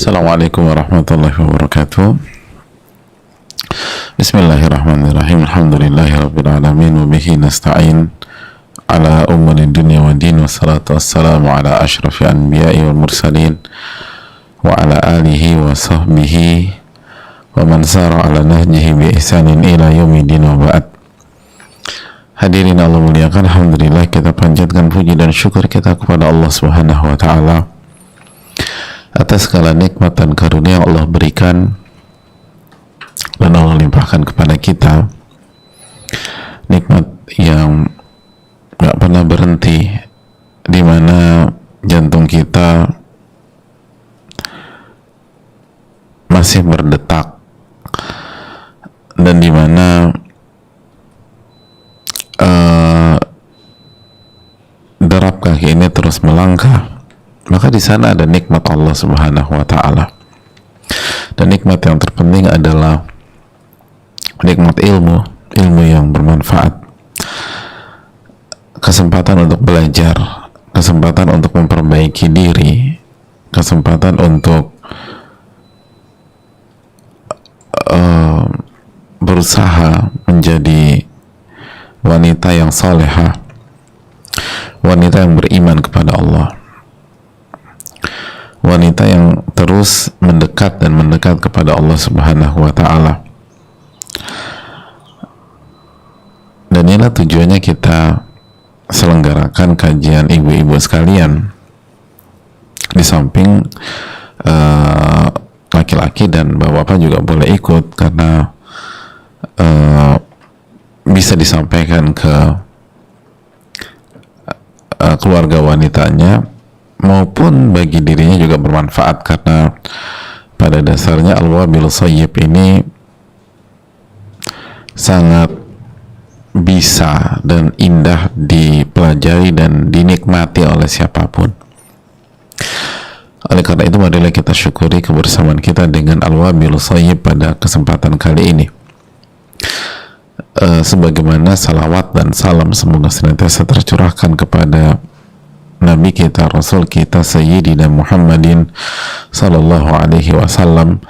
Assalamualaikum warahmatullahi wabarakatuh. Bismillahirrahmanirrahim. Alhamdulillahirabbil alamin wa bihi nasta'in ala umuri dunya wa din, wassalatu wassalamu ala asyrafil anbiya'i wal mursalin wa ala alihi wa sahbihi wa man sara ala nahjihi bi ihsanin ila yaumidin wa ba'd. Hadirin Allah muliakan, alhamdulillah kita panjatkan puji dan syukur kita kepada Allah Subhanahu wa taala atas segala nikmat dan karunia yang Allah berikan dan Allah limpahkan kepada kita, nikmat yang gak pernah berhenti, di mana jantung kita masih berdetak dan di mana derap kaki ini terus melangkah. Maka di sana ada nikmat Allah Subhanahu wa taala. Dan nikmat yang terpenting adalah nikmat ilmu yang bermanfaat. Kesempatan untuk belajar, kesempatan untuk memperbaiki diri, kesempatan untuk berusaha menjadi wanita yang salehah, wanita yang beriman kepada Allah, wanita yang terus mendekat kepada Allah Subhanahu wa taala. Dan inilah tujuannya kita selenggarakan kajian ibu-ibu sekalian, di samping laki-laki dan bapak-bapak juga boleh ikut, karena bisa disampaikan ke keluarga wanitanya maupun bagi dirinya juga bermanfaat, karena pada dasarnya al-wabil shayyib ini sangat bisa dan indah dipelajari dan dinikmati oleh siapapun. Oleh karena itu, marilah kita syukuri kebersamaan kita dengan al-wabil shayyib pada kesempatan kali ini. Sebagaimana salawat dan salam semoga senantiasa tercurahkan kepada Nabi kita, Rasul kita, Sayyidina Muhammadin sallallahu alaihi wasallam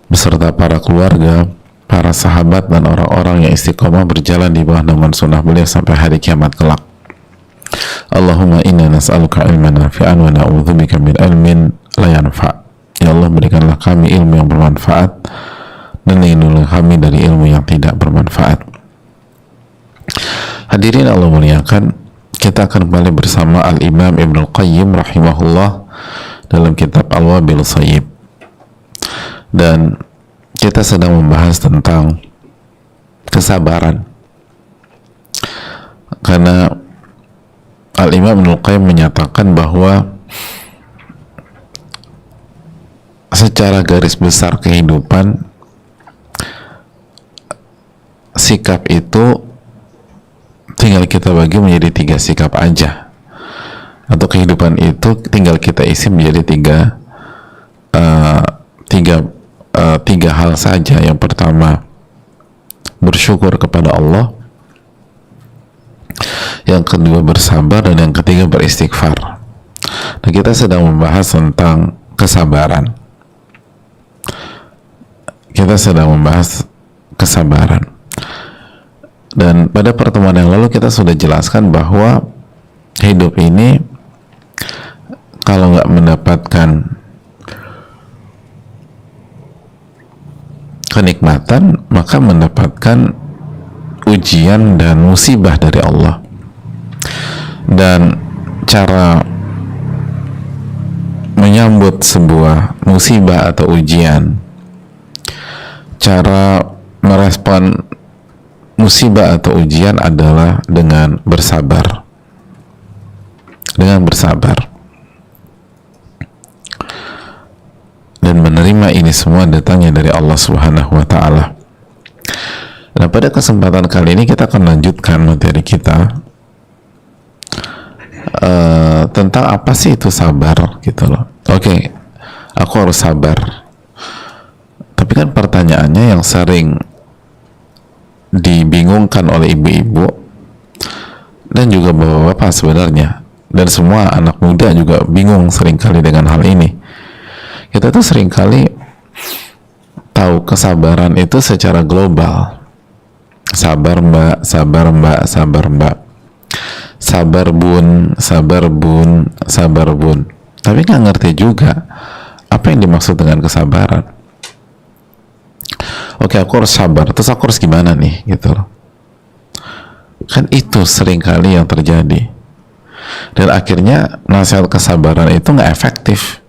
beserta para keluarga, para sahabat dan orang-orang yang istiqomah berjalan di bawah naungan sunnah beliau sampai hari kiamat kelak. Allahumma inna nas'aluka ilman nafi'an wa na'udzubika min ilmin la yanfa'. Ya Allah, berikanlah kami ilmu yang bermanfaat dan lindungilah kami dari ilmu yang tidak bermanfaat. Hadirin Allah muliakan, kita akan kembali bersama Al-Imam Ibnul Qayyim rahimahullah dalam kitab Al-Wabil Shayyib, dan kita sedang membahas tentang kesabaran, karena Al-Imam Ibnul Qayyim menyatakan bahwa secara garis besar kehidupan, sikap itu tinggal kita bagi menjadi 3 sikap aja, atau kehidupan itu tinggal kita isi menjadi tiga hal saja. Yang pertama, bersyukur kepada Allah, yang kedua bersabar, dan yang ketiga beristighfar. Nah, kita sedang membahas tentang kesabaran. Dan pada pertemuan yang lalu kita sudah jelaskan bahwa hidup ini kalau nggak mendapatkan kenikmatan, maka mendapatkan ujian dan musibah dari Allah. Dan cara menyambut sebuah musibah atau ujian, cara merespon musibah atau ujian adalah dengan bersabar. Dan menerima ini semua datangnya dari Allah Subhanahu wa taala. Nah, pada kesempatan kali ini kita akan lanjutkan materi kita tentang apa sih itu sabar, gitu loh. Oke, aku harus sabar. Tapi kan pertanyaannya yang sering dibingungkan oleh ibu-ibu dan juga bapak-bapak sebenarnya, dan semua anak muda juga bingung seringkali dengan hal ini. Kita tuh seringkali tahu kesabaran itu secara global. Sabar mbak, sabar mbak, sabar mbak, sabar bun, sabar bun, sabar bun. Tapi nggak ngerti juga apa yang dimaksud dengan kesabaran. Oke, aku harus sabar, terus aku harus gimana nih, gitu loh. Kan itu seringkali yang terjadi, dan akhirnya nasihat kesabaran itu nggak efektif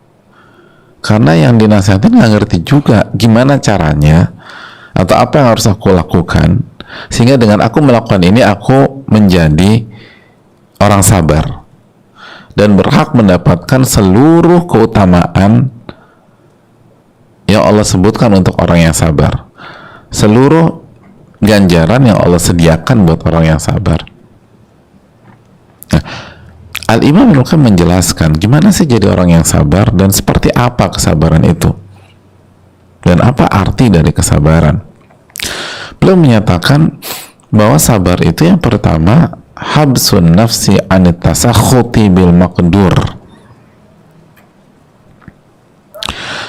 karena yang dinasihatin nggak ngerti juga gimana caranya atau apa yang harus aku lakukan sehingga dengan aku melakukan ini aku menjadi orang sabar dan berhak mendapatkan seluruh keutamaan yang Allah sebutkan untuk orang yang sabar, seluruh ganjaran yang Allah sediakan buat orang yang sabar. Nah, Al-Imam Ibnu Qayyim menjelaskan gimana sih jadi orang yang sabar dan seperti apa kesabaran itu dan apa arti dari kesabaran. Beliau menyatakan bahwa sabar itu yang pertama habsun nafsi anit tasakhuti bil maqdur.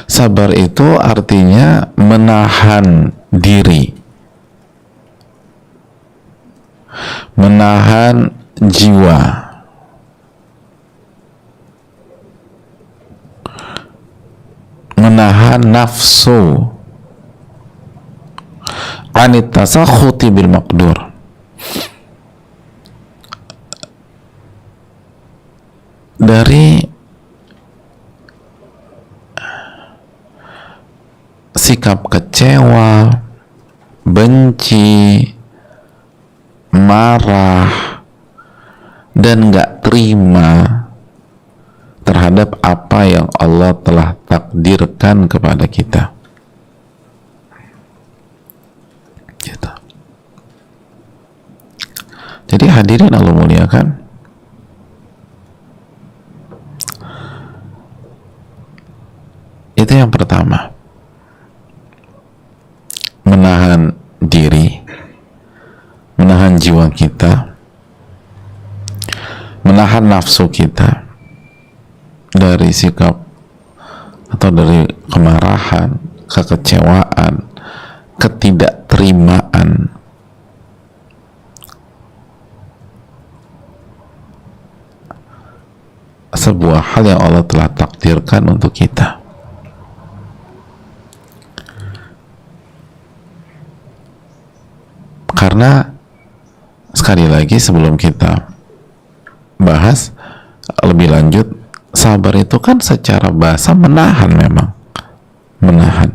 Sabar itu artinya menahan diri, menahan jiwa, menahan nafsu anit tasakhuti bil maqdur, dari sikap kecewa, benci, marah, dan gak terima terhadap apa yang Allah telah takdirkan kepada kita. Gitu. Jadi hadirin Allah muliakan, itu yang pertama, menahan diri, menahan jiwa kita, menahan nafsu kita dari sikap atau dari kemarahan, kekecewaan, ketidakterimaan, sebuah hal yang Allah telah takdirkan untuk kita. Karena sekali lagi sebelum kita bahas lebih lanjut, sabar itu kan secara bahasa menahan, memang menahan.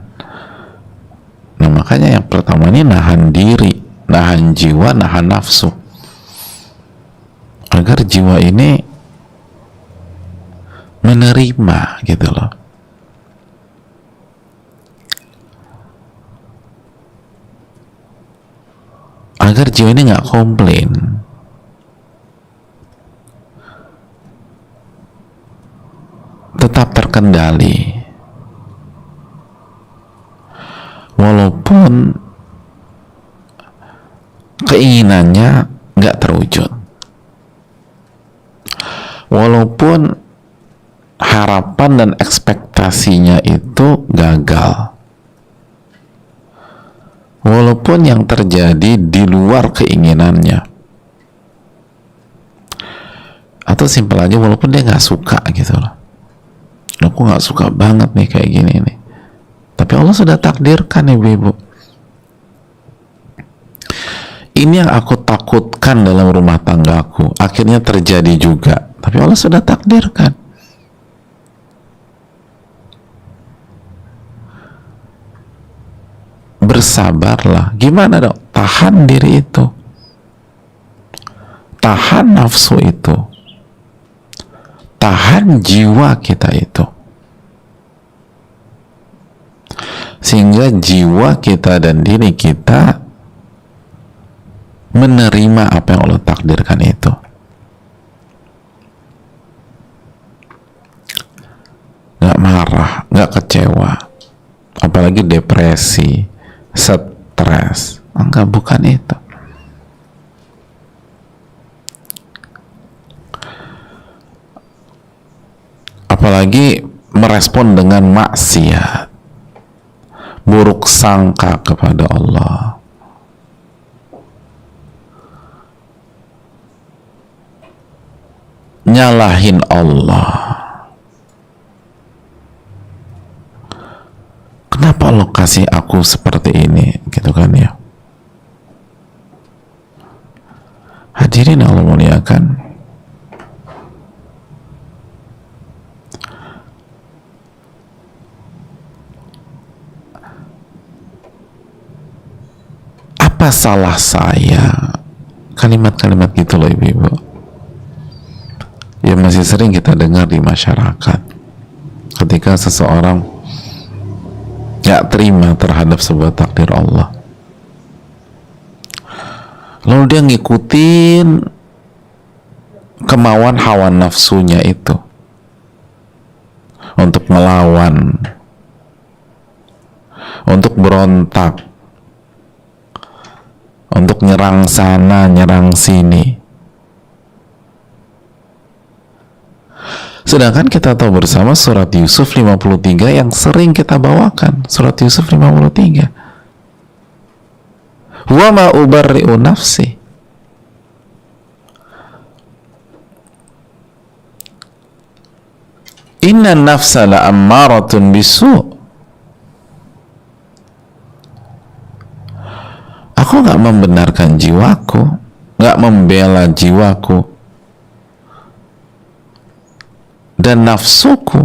Nah makanya yang pertama ini nahan diri, nahan jiwa, nahan nafsu, agar jiwa ini menerima, gitu loh. Agar jiwa ini nggak komplain, tetap terkendali walaupun keinginannya nggak terwujud, walaupun harapan dan ekspektasinya itu gagal, walaupun yang terjadi di luar keinginannya, atau simpel aja walaupun dia nggak suka, gitu loh. Aku nggak suka banget nih kayak gini nih, tapi Allah sudah takdirkan, ibu-ibu. Ini yang aku takutkan dalam rumah tanggaku akhirnya terjadi juga, tapi Allah sudah takdirkan. Bersabarlah. Gimana dong? Tahan diri itu, tahan nafsu itu, tahan jiwa kita itu, sehingga jiwa kita dan diri kita menerima apa yang Allah takdirkan itu. Gak marah, gak kecewa, apalagi depresi, stres. Enggak, bukan itu. Apalagi merespon dengan maksiat, buruk sangka kepada Allah, nyalahin Allah. Kenapa Allah kasih aku seperti ini, gitu kan ya. Hadirin Allah muliakan, apa salah saya? Kalimat-kalimat gitu loh ibu-ibu, yang masih sering kita dengar di masyarakat ketika seseorang gak terima terhadap sebuah takdir Allah, lalu dia ngikutin kemauan hawa nafsunya itu untuk melawan, untuk berontak, untuk nyerang sana, nyerang sini. Sedangkan kita tahu bersama surat Yusuf 53 yang sering kita bawakan, surat Yusuf 53. Wa ma ubarri'u nafsi. Inna nafsa la'ammaratun bisu'. Aku gak membenarkan jiwaku, gak membela jiwaku dan nafsuku,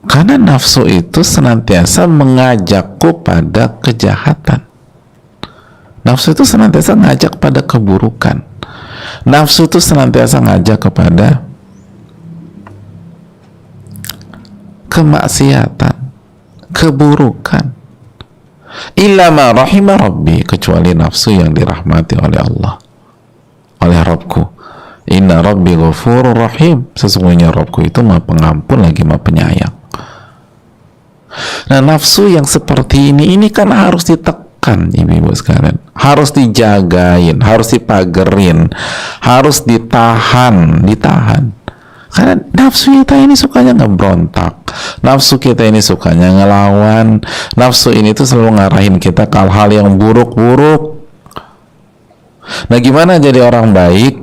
karena nafsu itu senantiasa mengajakku pada kejahatan. Nafsu itu senantiasa ngajak pada keburukan. Nafsu itu senantiasa ngajak kepada kemaksiatan, keburukan. Illa ma rahima rabbi, kecuali nafsu yang dirahmati oleh Allah, oleh Rabbku. Inna rabbi ghafurur rahim, sesungguhnya Rabbku itu maha pengampun lagi maha penyayang. Nah, nafsu yang seperti ini kan harus ditekan ibu-ibu sekalian, harus dijagain, harus dipagerin, harus ditahan. Karena nafsu kita ini sukanya ngebrontak, nafsu kita ini sukanya ngelawan, nafsu ini tuh selalu ngarahin kita ke hal-hal yang buruk-buruk. Nah, gimana jadi orang baik?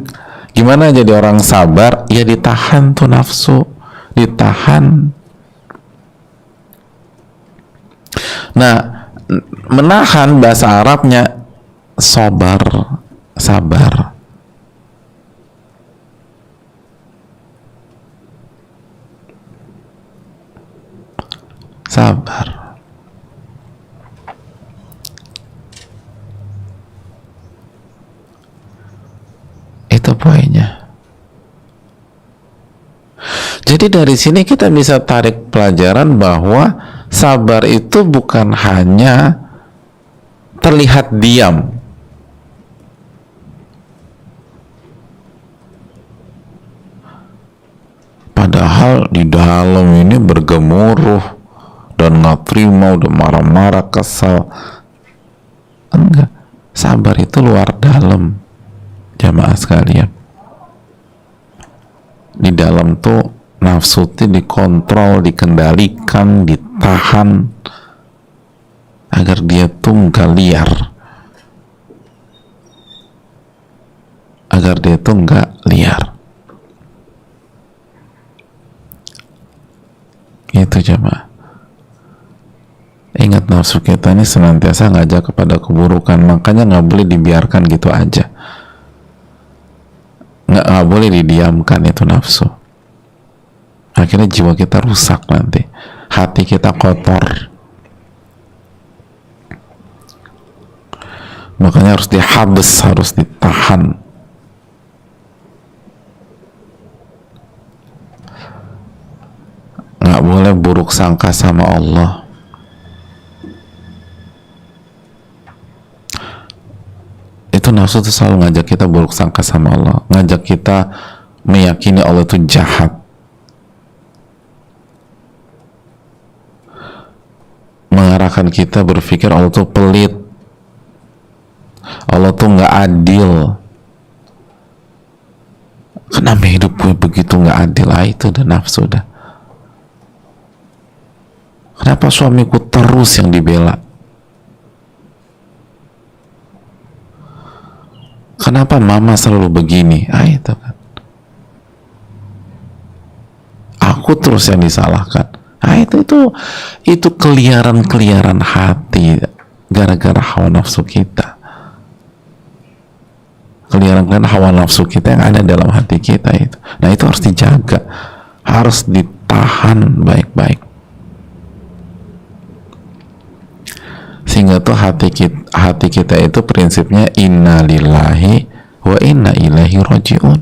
Gimana jadi orang sabar? Ya ditahan tuh nafsu, ditahan. Nah, menahan bahasa Arabnya sabar, sabar. Sabar. Itu poinnya. Jadi dari sini kita bisa tarik pelajaran bahwa sabar itu bukan hanya terlihat diam. Padahal di dalam ini bergemuruh dan nggak terima, udah marah-marah, kesal. Enggak. Sabar itu luar dalam, jamaah sekalian. Di dalam tuh nafsu itu dikontrol, dikendalikan, ditahan agar dia tuh nggak liar, agar dia tuh nggak liar. Itu jemaah. Ingat, nafsu kita ini senantiasa ngajak kepada keburukan, makanya nggak boleh dibiarkan gitu aja. Nggak boleh didiamkan itu nafsu. Akhirnya jiwa kita rusak nanti, hati kita kotor. Makanya harus dihabis, harus ditahan. Nggak boleh buruk sangka sama Allah. Itu nafsu itu selalu ngajak kita buruk sangka sama Allah, ngajak kita meyakini Allah itu jahat, mengarahkan kita berpikir Allah itu pelit, Allah tuh nggak adil. Kenapa hidup gue begitu nggak adil? Itu udah nafsu dah. Kenapa suamiku terus yang dibela? Kenapa mama selalu begini? Itu kan. Aku terus yang disalahkan. Itu keliaran hati gara-gara hawa nafsu kita. Keliaran hawa nafsu kita yang ada dalam hati kita itu. Nah, itu harus dijaga, harus ditahan baik-baik. Sehingga tuh hati kita itu prinsipnya inna lillahi wa inna ilaihi raji'un.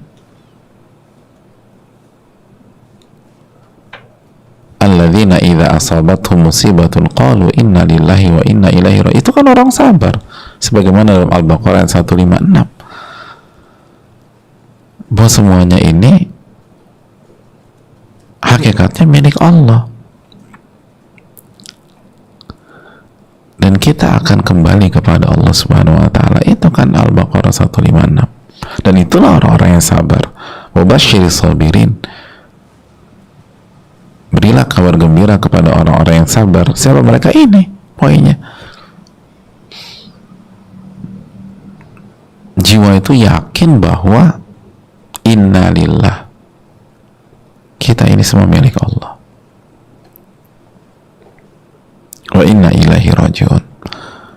Alladzina idza asabathum musibatun qalu inna lillahi wa inna ilaihi raji'un. Itu kan orang sabar. Sebagaimana dalam Al-Baqarah 156. Bahwa semuanya ini hakikatnya milik Allah. Dan kita akan kembali kepada Allah Subhanahu wa taala. Itu kan Al-Baqarah 156. Dan itulah orang-orang yang sabar. Wabasyiris sabirin. Berilah kabar gembira kepada orang-orang yang sabar. Siapa mereka ini? Poinnya. Jiwa itu yakin bahwa inna lillah. Kita ini semua milik Allah. Wa inna ilaihi raji'un.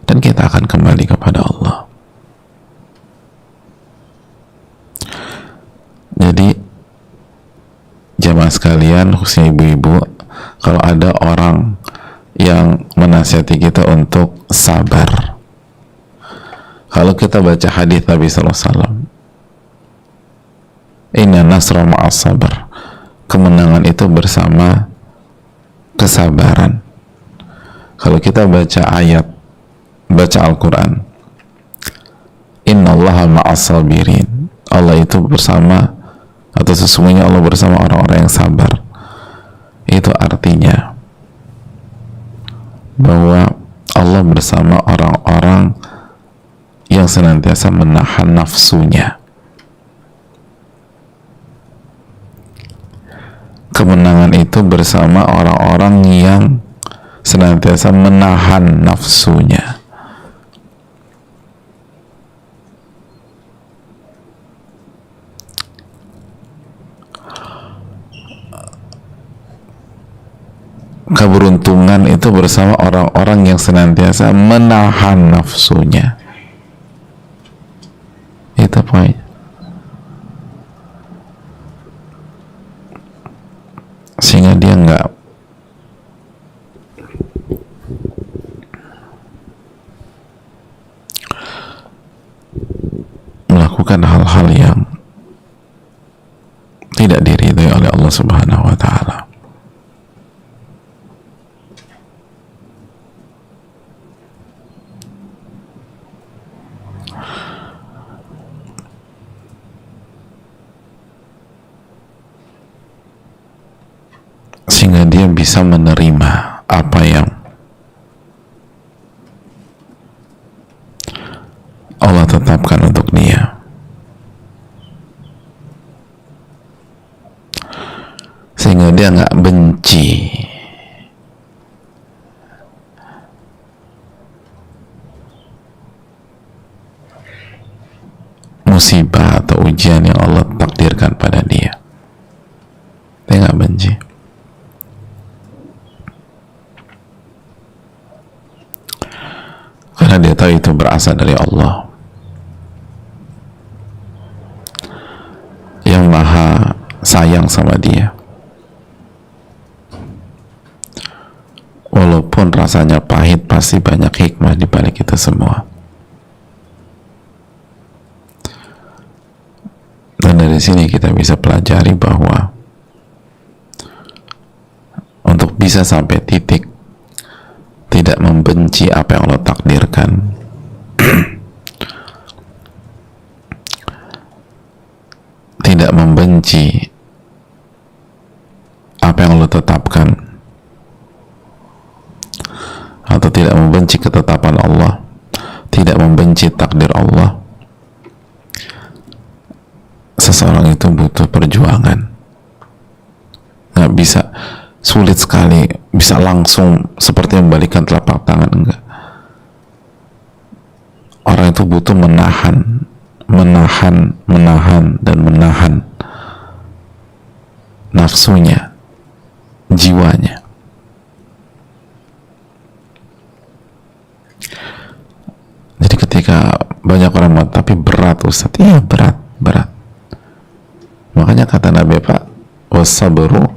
Dan kita akan kembali kepada Allah. Jadi jamaah sekalian, khususnya ibu-ibu, kalau ada orang yang menasihati kita untuk sabar, kalau kita baca hadis Nabi SAW, inna nasra ma'as sabar, kemenangan itu bersama kesabaran. Kalau kita baca ayat, baca Al-Quran, innallaha ma'as sabirin, Allah itu bersama, atau sesungguhnya Allah bersama orang-orang yang sabar. Itu artinya bahwa Allah bersama orang-orang yang senantiasa menahan nafsunya. Kemenangan itu bersama orang-orang yang senantiasa menahan nafsunya. Keberuntungan itu bersama orang-orang yang senantiasa menahan nafsunya. Itu poin. Sehingga dia nggak melakukan hal-hal yang tidak diridhai oleh Allah Subhanahu wa taala. Sehingga dia bisa menerima apa yang Allah tetapkan untuk dia, sehingga dia nggak benci musibah atau ujian yang Allah takdirkan pada dia. Dia nggak benci. Karena dia tahu itu berasal dari Allah yang maha sayang sama dia. Walaupun rasanya pahit, pasti banyak hikmah di balik itu semua. Dan dari sini kita bisa pelajari bahwa untuk bisa sampai titik tidak membenci apa yang Allah takdirkan, tidak membenci apa yang Allah tetapkan, atau tidak membenci ketetapan Allah, tidak membenci takdir Allah, seseorang itu butuh perjuangan. Nggak bisa, sulit sekali bisa langsung seperti membalikan telapak tangan, enggak. Orang itu butuh menahan dan menahan nafsunya, jiwanya. Jadi ketika banyak orang mengatakan, tapi berat Ustaz. Iya, berat. Makanya kata Nabi, Pak, wasabru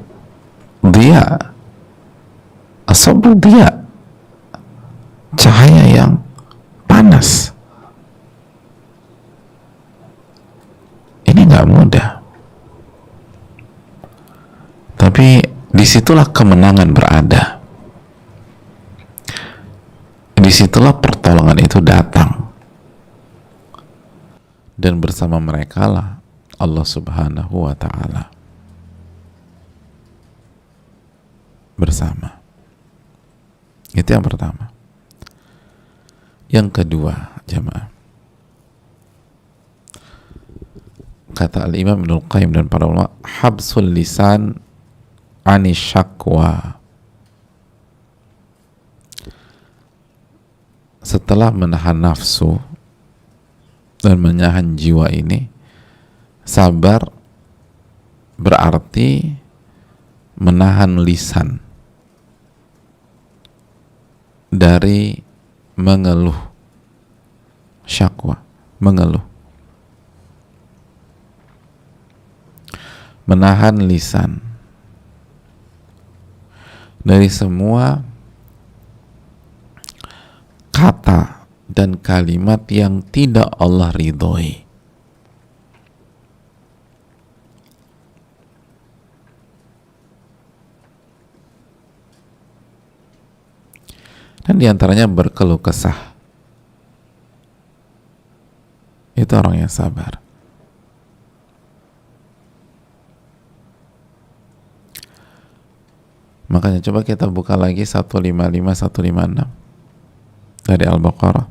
dia, asabru dia, cahaya yang panas. Ini nggak mudah, tapi disitulah kemenangan berada, disitulah pertolongan itu datang, dan bersama mereka lah Allah Subhanahu wa Ta'ala bersama. Itu yang pertama. Yang kedua, jamaah, kata Al-Imam Ibnul Qayyim dan para ulama, habsul lisan ani syakwa. Setelah menahan nafsu dan menahan jiwa ini, sabar berarti menahan lisan dari mengeluh, syakwa, mengeluh. Menahan lisan dari semua kata dan kalimat yang tidak Allah ridhoi. Dan diantaranya berkeluh kesah. Itu orang yang sabar. Makanya coba kita buka lagi 155-156 dari Al-Baqarah.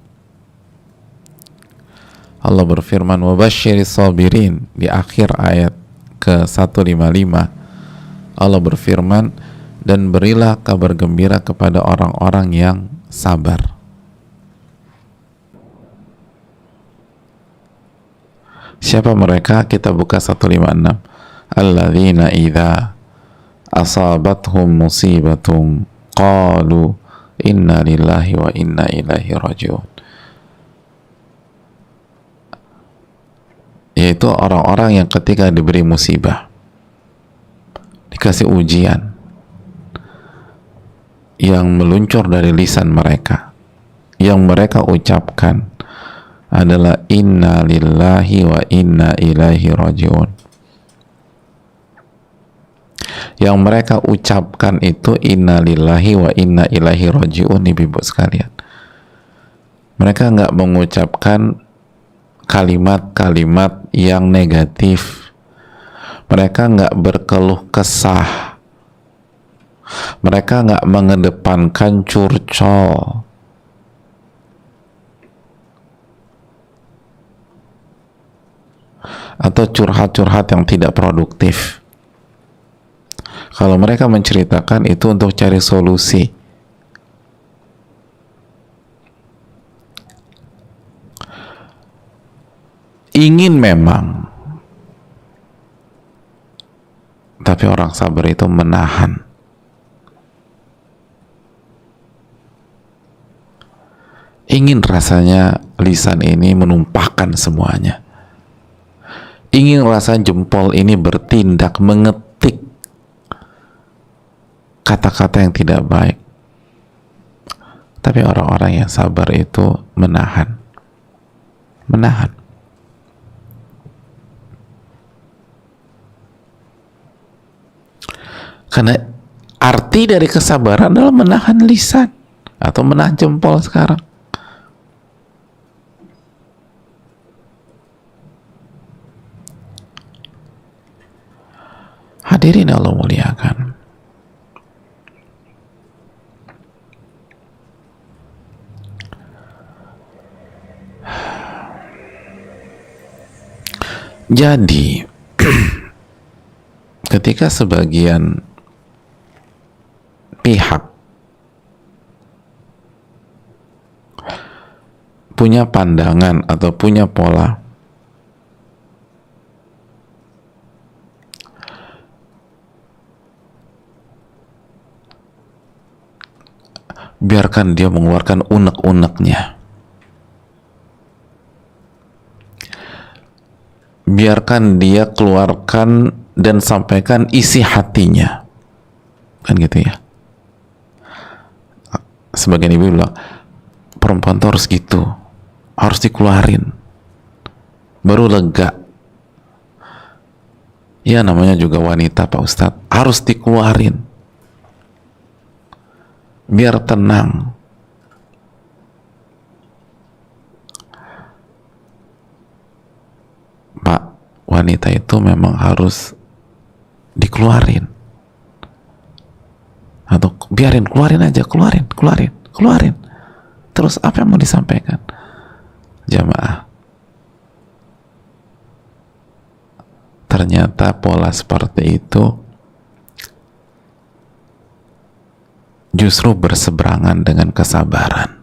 Allah berfirman, wabasyiris sabirin, di akhir ayat ke 155 Allah berfirman, dan berilah kabar gembira kepada orang-orang yang sabar. Siapa mereka? Kita buka 156. Alladzina idza asabathum musibatun qalu inna lillahi wa inna ilaihi rajiun. Yaitu orang-orang yang ketika diberi musibah, dikasih ujian, yang meluncur dari lisan mereka, yang mereka ucapkan adalah inna lillahi wa inna ilaihi rajiun. Yang mereka ucapkan itu inna lillahi wa inna ilaihi rajiun, ibu-ibu sekalian. Mereka nggak mengucapkan kalimat-kalimat yang negatif. Mereka nggak berkeluh kesah. Mereka nggak mengedepankan curcol. Atau curhat-curhat yang tidak produktif. Kalau mereka menceritakan itu untuk cari solusi. Ingin memang, tapi orang sabar itu menahan. Ingin rasanya lisan ini menumpahkan semuanya. Ingin rasanya jempol ini bertindak, mengetik kata-kata yang tidak baik. Tapi orang-orang yang sabar itu menahan. Menahan. Karena arti dari kesabaran adalah menahan lisan atau menahan jempol sekarang. Hadirin Allah muliakan. Jadi ketika sebagian pihak punya pandangan atau punya pola biarkan dia mengeluarkan unek-uneknya, biarkan dia keluarkan dan sampaikan isi hatinya, kan gitu ya. Sebagian ibu bilang perempuan tuh harus gitu, harus dikeluarin baru lega. Ya namanya juga wanita Pak Ustadz, harus dikeluarin biar tenang. Pak, wanita itu memang harus dikeluarin, atau biarin, keluarin aja, keluarin. Terus apa yang mau disampaikan? Jamaah, ternyata pola seperti itu justru berseberangan dengan kesabaran.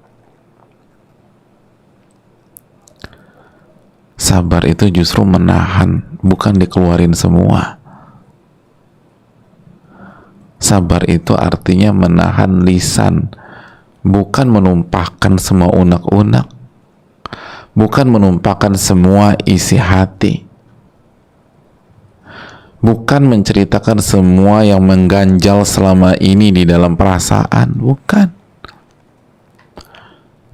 Sabar itu justru menahan, bukan dikeluarin semua. Sabar itu artinya menahan lisan, bukan menumpahkan semua unek-unek, bukan menumpahkan semua isi hati, bukan menceritakan semua yang mengganjal selama ini di dalam perasaan, bukan.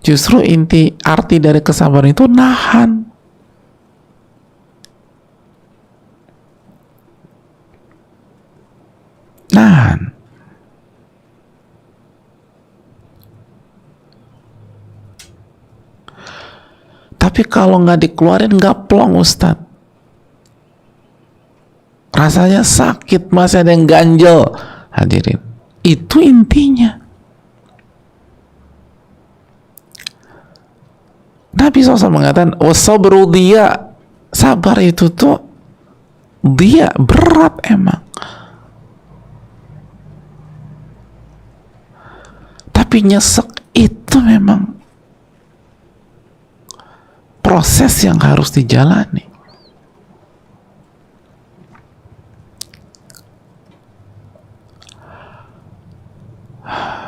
Justru arti dari kesabaran itu nahan. Nahan. Tapi kalau nggak dikeluarin, nggak plong Ustadz. Rasanya sakit, masih ada yang ganjel. Hadirin, itu intinya. Nabi SAW mengatakan, wasabru dia, sabar itu tuh dia berat emang. Tapi nyesek itu memang proses yang harus dijalani.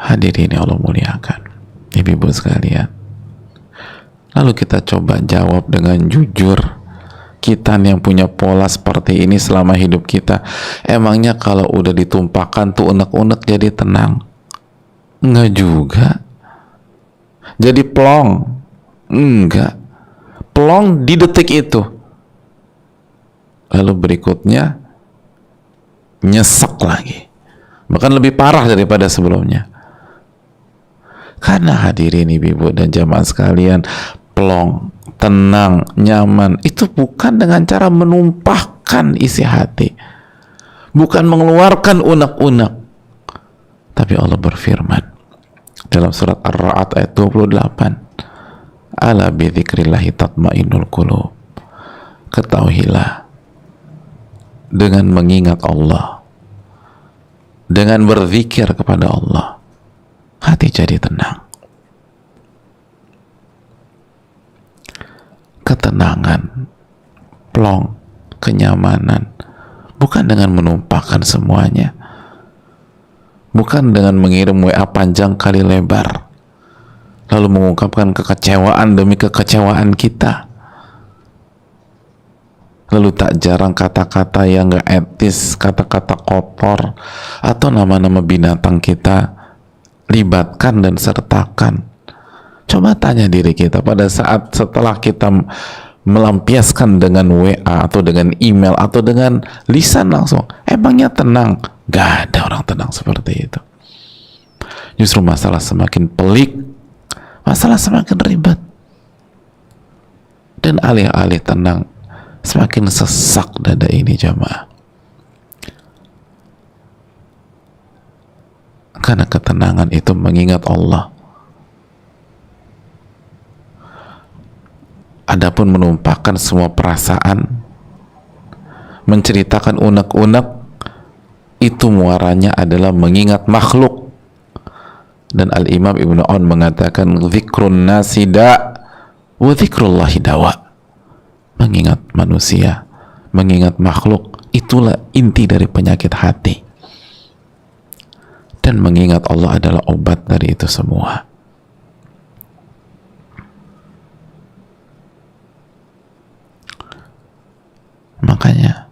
Hadirin yang Allah muliakan, ibu-ibu sekalian, lalu kita coba jawab dengan jujur. Kita yang punya pola seperti ini selama hidup kita, emangnya kalau udah ditumpahkan tuh unek-unek jadi tenang? Enggak juga. Jadi plong? Enggak. Plong di detik itu. Lalu berikutnya nyesek lagi, bahkan lebih parah daripada sebelumnya. Karena hadirin ibu-ibu dan jamaah sekalian, plong, tenang, nyaman itu bukan dengan cara menumpahkan isi hati, bukan mengeluarkan unek-unek. Tapi Allah berfirman dalam surat Ar-Ra'd ayat 28, ala bidzikrillahi tatmainnul qulub, ketahuilah dengan mengingat Allah, dengan berzikir kepada Allah, hati jadi tenang. Ketenangan, plong, kenyamanan, bukan dengan menumpahkan semuanya, bukan dengan mengirim WA panjang kali lebar lalu mengungkapkan kekecewaan demi kekecewaan kita, lalu tak jarang kata-kata yang gak etis, kata-kata kotor, atau nama-nama binatang kita libatkan dan sertakan. Coba tanya diri kita pada saat setelah kita melampiaskan dengan WA atau dengan email atau dengan lisan langsung, emangnya tenang? Gak ada orang tenang seperti itu. Justru masalah semakin pelik, masalah semakin ribet, dan alih-alih tenang semakin sesak dada ini jamaah. Karena ketenangan itu mengingat Allah. Adapun menumpahkan semua perasaan, menceritakan unek-unek, itu muaranya adalah mengingat makhluk. Dan Al-Imam Ibnu Aun mengatakan dzikrun nasi da wa dzikrullahi dawa. Mengingat manusia, mengingat makhluk, itulah inti dari penyakit hati. Dan mengingat Allah adalah obat dari itu semua. Makanya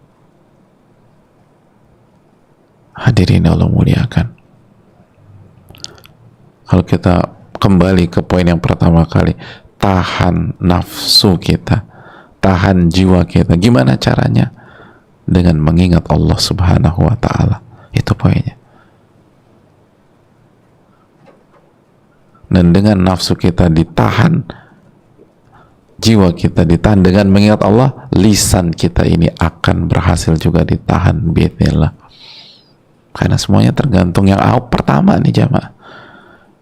hadirin Allah muliakan, kalau kita kembali ke poin yang pertama kali, tahan nafsu kita, tahan jiwa kita. Gimana caranya? Dengan mengingat Allah Subhanahu wa ta'ala. Itu poinnya. Dan dengan nafsu kita ditahan, jiwa kita ditahan dengan mengingat Allah, lisan kita ini akan berhasil juga ditahan biidznillah. Karena semuanya tergantung yang pertama nih jamaah.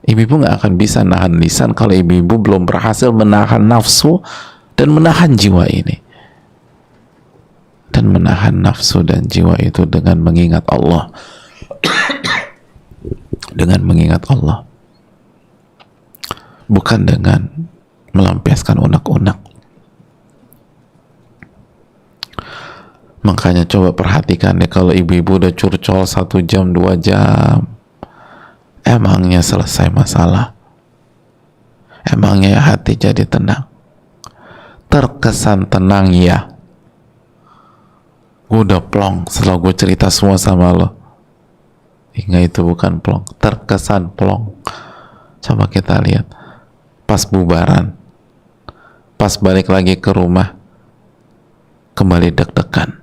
Ibu-ibu nggak akan bisa nahan lisan kalau ibu-ibu belum berhasil menahan nafsu dan menahan jiwa ini. Dan menahan nafsu dan jiwa itu dengan mengingat Allah. Dengan mengingat Allah. Bukan dengan melampiaskan unek-unek. Makanya coba perhatikan deh, kalau ibu-ibu udah curcol 1 jam 2 jam, emangnya selesai masalah? Emangnya hati jadi tenang? Terkesan tenang ya. Gue udah plong setelah gue cerita semua sama lo. Hingga itu bukan plong, terkesan plong. Coba kita lihat pas bubaran, pas balik lagi ke rumah, kembali deg-degan.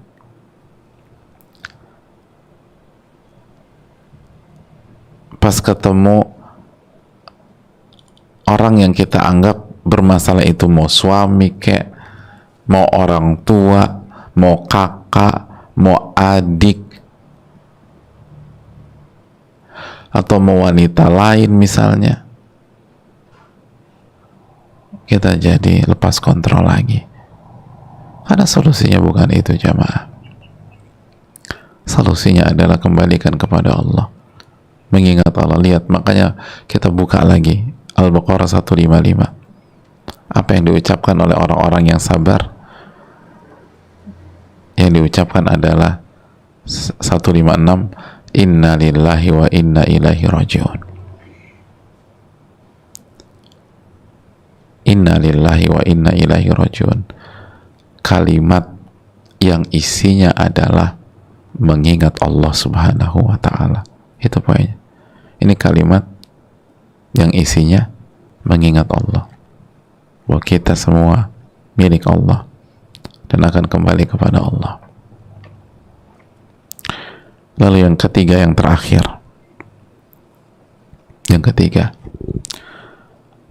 Pas ketemu orang yang kita anggap bermasalah, itu mau suami kek, mau orang tua, mau kakak, mau adik, atau mau wanita lain misalnya, kita jadi lepas kontrol lagi. Karena solusinya bukan itu jamaah. Solusinya adalah kembalikan kepada Allah, mengingat Allah. Lihat, makanya kita buka lagi Al-Baqarah 155. Apa yang diucapkan oleh orang-orang yang sabar? Yang diucapkan adalah 156, Inna lillahi wa inna ilaihi raji'un. Inna lillahi wa inna ilaihi raji'un. Kalimat yang isinya adalah mengingat Allah Subhanahu wa ta'ala. Itu poinnya. Ini kalimat yang isinya mengingat Allah, bahwa kita semua milik Allah dan akan kembali kepada Allah. Lalu yang ketiga, yang terakhir, yang ketiga,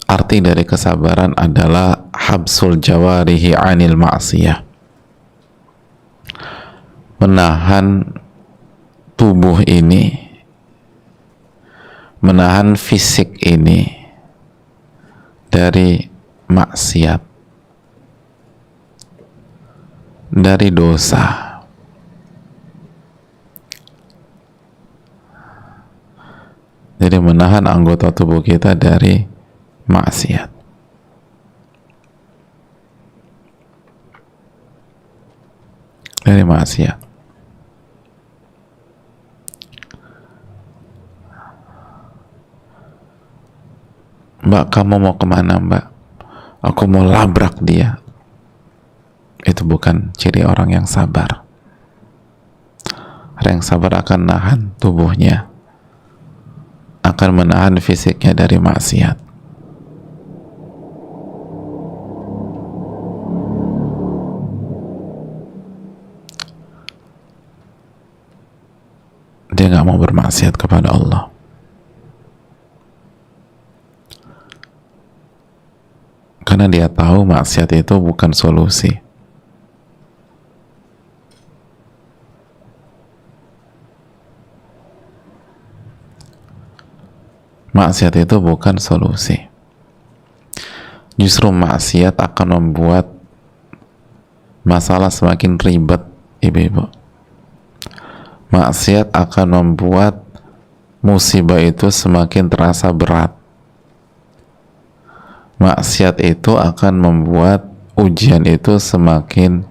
arti dari kesabaran adalah habsul jawarihi anil ma'siyah. Menahan tubuh ini, menahan fisik ini dari maksiat, dari dosa. Jadi menahan anggota tubuh kita dari maksiat. Dari maksiat. Mbak, kamu mau kemana mbak? Aku mau labrak dia. Itu bukan ciri orang yang sabar. Orang yang sabar akan nahan tubuhnya, akan menahan fisiknya dari maksiat. Dia nggak mau bermaksiat kepada Allah. Karena dia tahu maksiat itu bukan solusi. Maksiat itu bukan solusi. Justru maksiat akan membuat masalah semakin ribet ibu-ibu. Maksiat akan membuat musibah itu semakin terasa berat. Maksiat itu akan membuat ujian itu semakin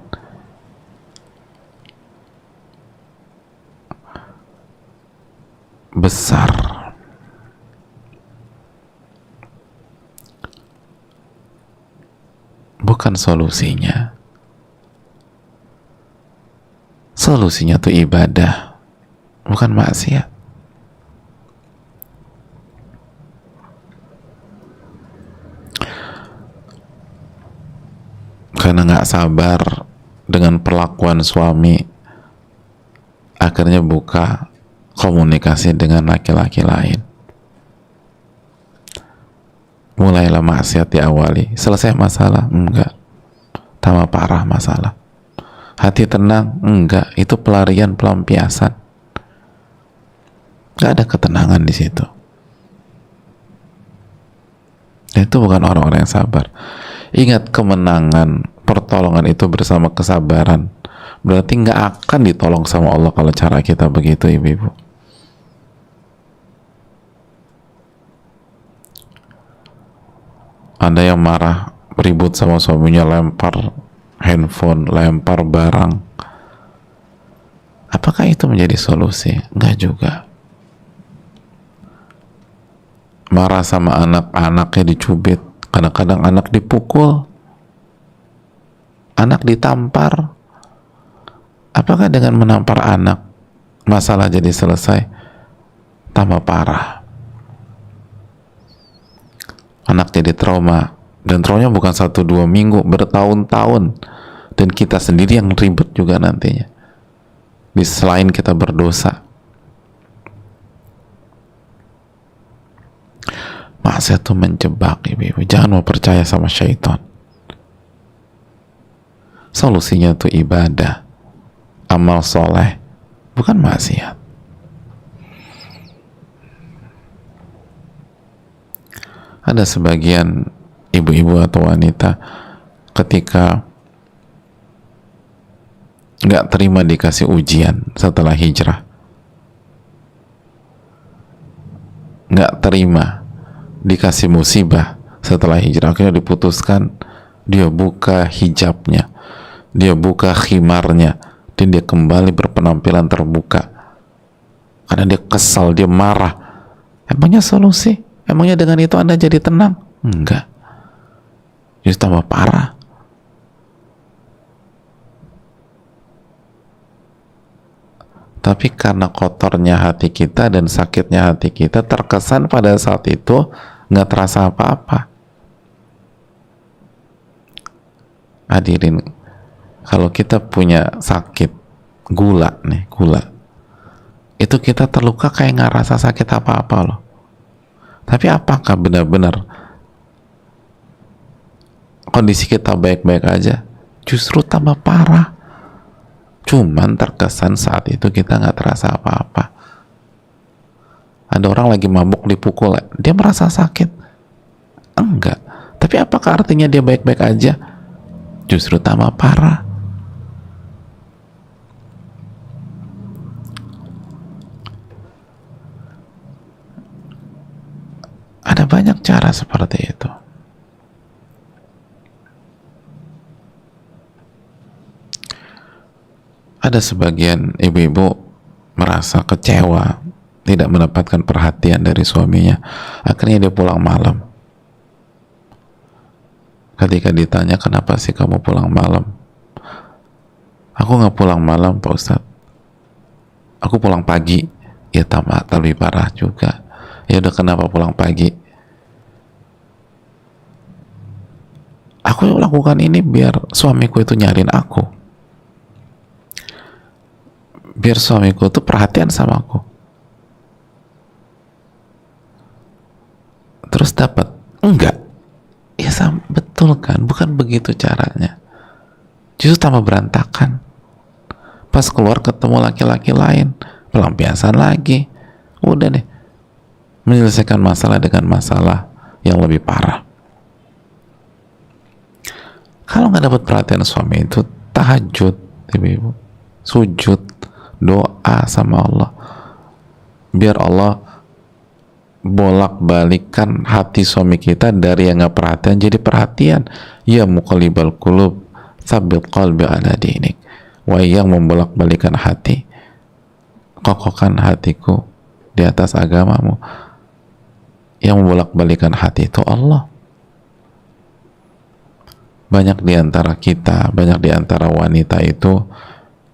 besar. Bukan solusinya. Solusinya tuh ibadah, bukan maksiat. Karena nggak sabar dengan perlakuan suami, akhirnya buka komunikasi dengan laki-laki lain. Mulailah maksiat diawali. Selesai masalah? Enggak. Tambah parah masalah. Hati tenang? Enggak. Itu pelarian, pelampiasan. Nggak ada ketenangan di situ. Itu bukan orang-orang yang sabar. Ingat, kemenangan, pertolongan itu bersama kesabaran. Berarti nggak akan ditolong sama Allah kalau cara kita begitu, ibu-ibu. Ada yang marah, ribut sama suaminya, lempar handphone, lempar barang. Apakah itu menjadi solusi? Enggak juga. Marah sama anak-anaknya dicubit, kadang-kadang anak dipukul, anak ditampar. Apakah dengan menampar anak masalah jadi selesai? Tambah parah. Anak jadi trauma, dan traumanya bukan 1-2 minggu, bertahun-tahun, dan kita sendiri yang ribet juga nantinya. Selain kita berdosa. Maksiat itu menjebak, ibu-ibu. Jangan mau percaya sama syaitan. Solusinya itu ibadah, amal soleh, bukan maksiat. Ada sebagian ibu-ibu atau wanita ketika nggak terima dikasih ujian setelah hijrah, nggak terima dikasih musibah setelah hijrah, akhirnya diputuskan, dia buka hijabnya, dia buka khimarnya, dan dia kembali berpenampilan terbuka karena dia kesal, dia marah. Emangnya solusi? Emangnya dengan itu Anda jadi tenang? Enggak. Justru tambah parah. Tapi karena kotornya hati kita dan sakitnya hati kita, terkesan pada saat itu nggak terasa apa-apa. Hadirin, kalau kita punya sakit gula nih, gula, itu kita terluka kayak nggak rasa sakit apa-apa loh. Tapi apakah benar-benar kondisi kita baik-baik aja? Justru tambah parah. Cuman terkesan saat itu kita nggak terasa apa-apa. Ada orang lagi mabuk dipukul, dia merasa sakit? Enggak. Tapi apakah artinya dia baik-baik aja? Justru tambah parah. Ada banyak cara seperti itu. Ada sebagian ibu-ibu merasa kecewa, tidak mendapatkan perhatian dari suaminya, akhirnya dia pulang malam. Ketika ditanya, kenapa sih kamu pulang malam? Aku nggak pulang malam, Pak Ustadz. Aku pulang pagi. Ya tamat, lebih parah juga. Ya udah, kenapa pulang pagi? Aku lakukan ini biar suamiku itu nyariin aku, biar suamiku itu perhatian sama aku. Terus dapat? Enggak. Ya betul kan, bukan begitu caranya. Justru tambah berantakan. Pas keluar ketemu laki-laki lain, pelampiasan lagi. Udah deh, menyelesaikan masalah dengan masalah yang lebih parah. Kalau nggak dapat perhatian suami itu tahajud, ibu-ibu. sujud, doa sama Allah, biar Allah bolak-balikan hati suami kita dari yang nggak perhatian jadi perhatian. Ya muqallibal qulub tsabbit qalbi ala dinik, wahai yang membolak-balikan hati, kokohkan hatiku di atas agamamu. Yang membolak-balikan hati itu Allah. Banyak di antara kita, banyak di antara wanita itu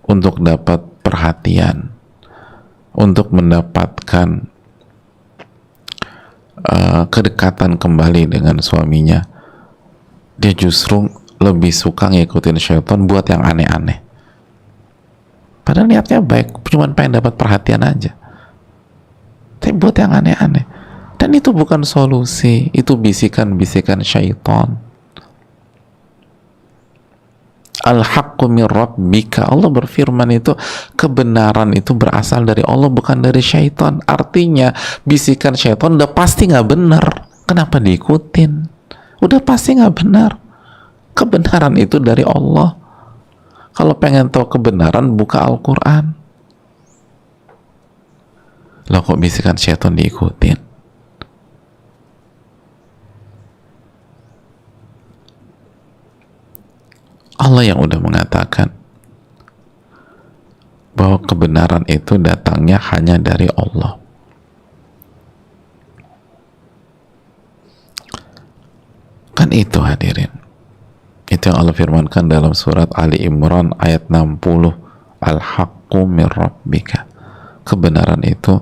untuk dapat perhatian, untuk mendapatkan kedekatan kembali dengan suaminya, dia justru lebih suka ngikutin syaitan buat yang aneh-aneh. Padahal niatnya baik, cuma pengen dapat perhatian aja, tapi buat yang aneh-aneh. Dan itu bukan solusi, itu bisikan-bisikan syaitan. Al-haqqu min rabbika, Allah berfirman itu kebenaran itu berasal dari Allah, bukan dari syaitan. Artinya bisikan syaitan udah pasti nggak benar, kenapa diikutin? Udah pasti nggak benar. Kebenaran itu dari Allah. Kalau pengen tahu kebenaran, buka Al-Quran. Lah kok bisikan syaitan diikutin? Allah yang udah mengatakan bahwa kebenaran itu datangnya hanya dari Allah. Kan itu hadirin. Itu yang Allah firmankan dalam surat Ali Imran ayat 60. Al-haqqu min rabbika. Kebenaran itu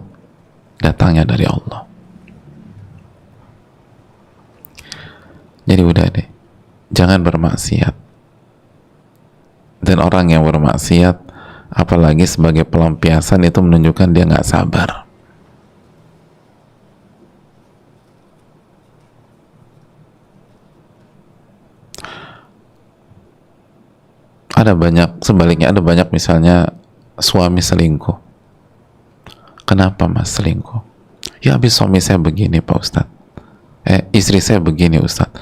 datangnya dari Allah. Jadi udah deh, jangan bermaksiat. Dan orang yang bermaksiat, apalagi sebagai pelampiasan, itu menunjukkan dia nggak sabar. Ada banyak, sebaliknya ada banyak misalnya suami selingkuh. Kenapa mas selingkuh? Ya habis suami saya begini Pak Ustadz. Istri saya begini Ustadz.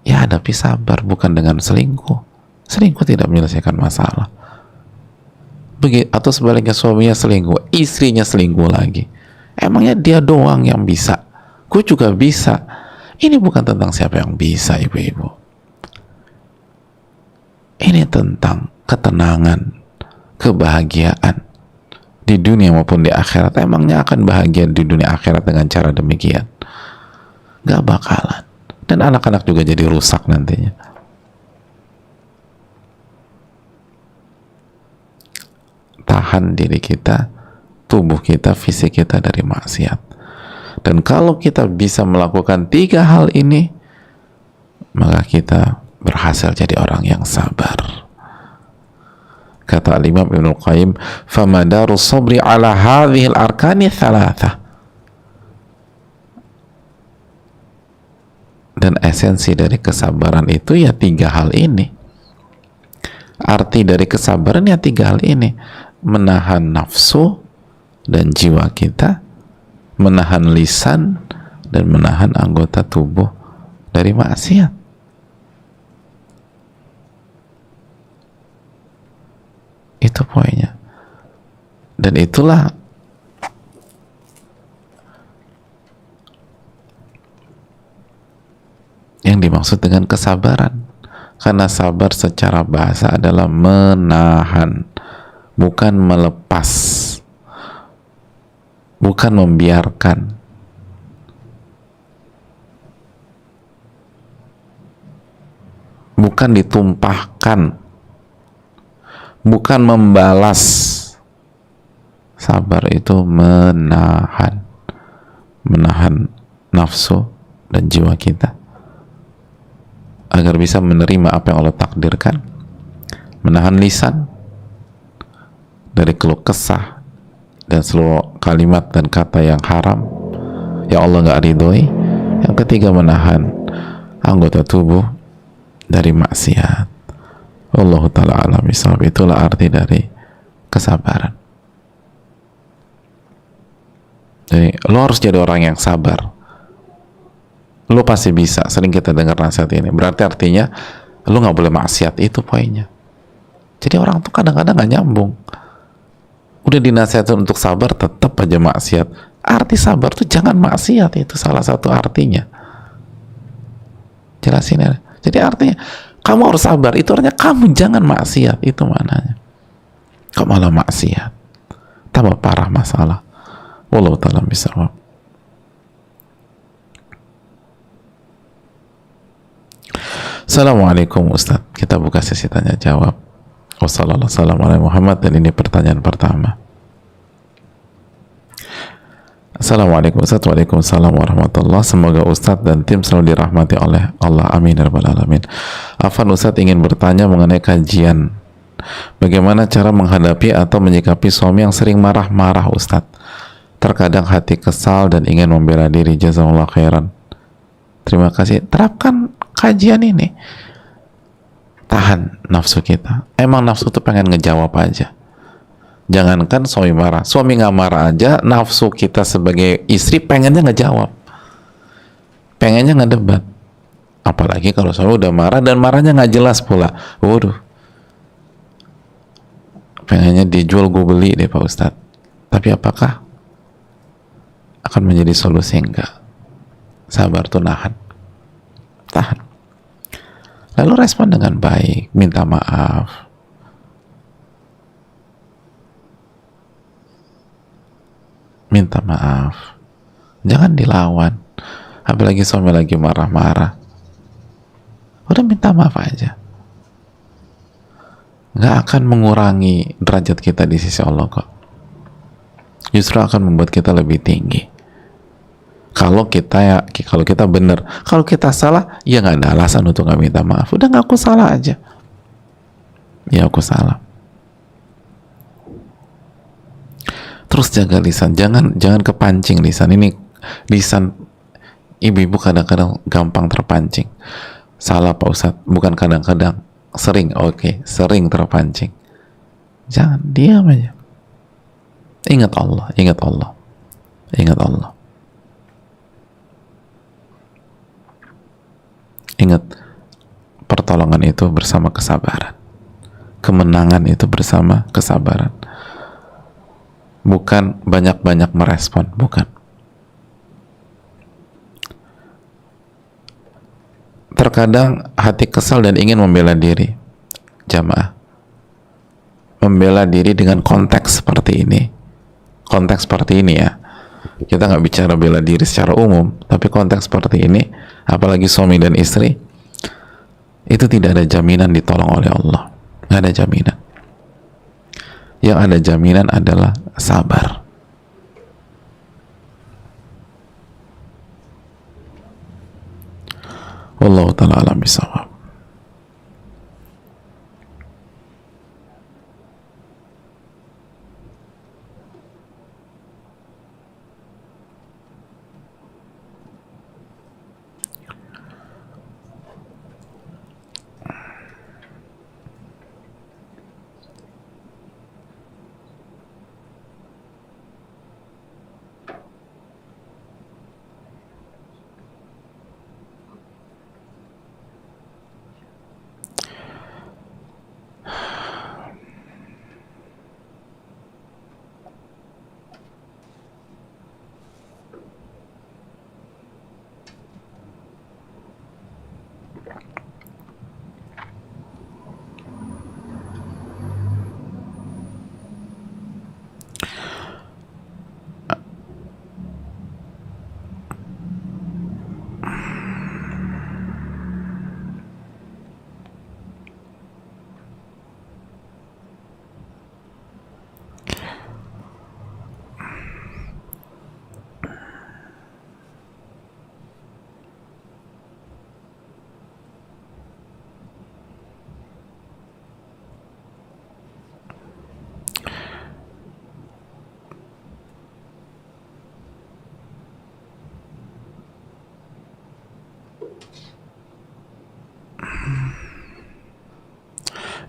Ya hadapi sabar, bukan dengan selingkuh. Selingkuh tidak menyelesaikan masalah. Atau sebaliknya suaminya selingkuh, istrinya selingkuh lagi. Emangnya dia doang yang bisa? Gue juga bisa. Ini bukan tentang siapa yang bisa, ibu-ibu. Ini tentang ketenangan, kebahagiaan di dunia maupun di akhirat. Emangnya akan bahagia di dunia akhirat dengan cara demikian? Gak bakalan. Dan anak-anak juga jadi rusak nantinya. Tahan diri kita, tubuh kita, fisik kita dari maksiat. Dan kalau kita bisa melakukan 3 hal ini, maka kita berhasil jadi orang yang sabar. Kata Al-Imam Ibnul Qayyim, "Famadaru sabri ala hadhil arkani thalatha." Dan esensi dari kesabaran itu ya 3 hal ini. Arti dari kesabaran ya 3 hal ini. Menahan nafsu dan jiwa kita, menahan lisan, dan menahan anggota tubuh dari maksiat. Itu poinnya. Dan itulah yang dimaksud dengan kesabaran. Karena sabar secara bahasa adalah menahan, bukan melepas, bukan membiarkan. Bukan ditumpahkan, bukan membalas. Sabar itu menahan, menahan nafsu dan jiwa kita agar bisa menerima apa yang Allah takdirkan, menahan lisan dari keluh kesah dan seluruh kalimat dan kata yang haram yang Allah nggak ridhoi. Yang ketiga, menahan anggota tubuh dari maksiat. Allah ta'ala alam bisawab. Itulah arti dari kesabaran. Jadi lo harus jadi orang yang sabar. Lo pasti bisa. Sering kita dengar nasihat ini. Berarti artinya lo nggak boleh maksiat. Itu poinnya. Jadi orang tuh kadang-kadang nggak nyambung. Udah dinasihatin untuk sabar, tetap aja maksiat. Arti sabar tuh jangan maksiat, itu salah satu artinya. Jelasin ya. Jadi artinya kamu harus sabar, itu artinya kamu jangan maksiat, itu maknanya. Kok malah maksiat? Tambah parah masalah. Wallahu ta'ala bishawab. Assalamualaikum Ustaz. Kita buka sesi tanya jawab. Wassalamualaikum Muhammad, dan ini pertanyaan pertama. Assalamualaikum Ustaz. Waalaikumsalam warahmatullah. Semoga Ustaz dan tim selalu dirahmati oleh Allah. Amin ya rabbal alamin. Afwan, Ustaz ingin bertanya mengenai kajian bagaimana cara menghadapi atau menyikapi suami yang sering marah-marah Ustaz. Terkadang hati kesal dan ingin membela diri. Jazakallah khairan. Terima kasih. Terapkan kajian ini. Tahan nafsu kita. Emang nafsu tuh pengen ngejawab aja. Jangankan suami marah, suami nggak marah aja, nafsu kita sebagai istri pengennya ngejawab, pengennya ngedebat. Apalagi kalau suami udah marah dan marahnya nggak jelas pula. Waduh, pengennya dijual gue beli deh Pak Ustadz. Tapi apakah akan menjadi solusi? Enggak. Sabar tuh nahan, tahan. Lalu respon dengan baik, minta maaf. Minta maaf, jangan dilawan. Apalagi suami lagi marah-marah, udah minta maaf aja. Nggak akan mengurangi derajat kita di sisi Allah kok. Justru akan membuat kita lebih tinggi. Kalau kita benar, kalau kita salah, ya nggak ada alasan untuk nggak minta maaf. Udah nggak, aku salah aja. Ya aku salah. Terus jaga lisan, jangan kepancing lisan. Ini lisan ibu-ibu kadang-kadang gampang terpancing. Salah Pak Ustadz, bukan kadang-kadang, sering. Oke, sering terpancing. Jangan, diam aja. Ingat Allah, ingat Allah, ingat Allah. Ingat, pertolongan itu bersama kesabaran. Kemenangan itu bersama kesabaran. Bukan banyak-banyak merespon, bukan. Terkadang hati kesal dan ingin membela diri. Jamaah, membela diri dengan konteks seperti ini. Konteks seperti ini ya. Kita nggak bicara bela diri secara umum, tapi konteks seperti ini, apalagi suami dan istri, itu tidak ada jaminan ditolong oleh Allah. Nggak ada jaminan. Yang ada jaminan adalah sabar. Wallahu ta'ala alam bisawab.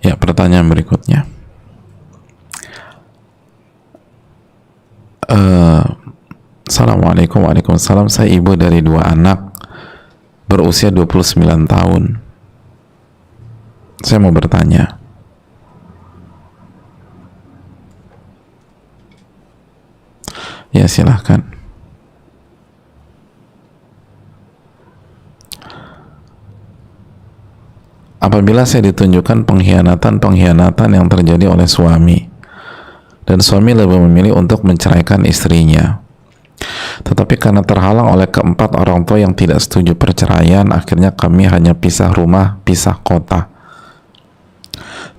Ya, pertanyaan berikutnya. Assalamualaikum. Waalaikumsalam. Saya ibu dari 2 anak berusia 29 tahun. Saya mau bertanya, silahkan. Apabila saya ditunjukkan pengkhianatan yang terjadi oleh suami, dan suami lebih memilih untuk menceraikan istrinya, tetapi karena terhalang oleh keempat orang tua yang tidak setuju perceraian, akhirnya kami hanya pisah rumah, pisah kota,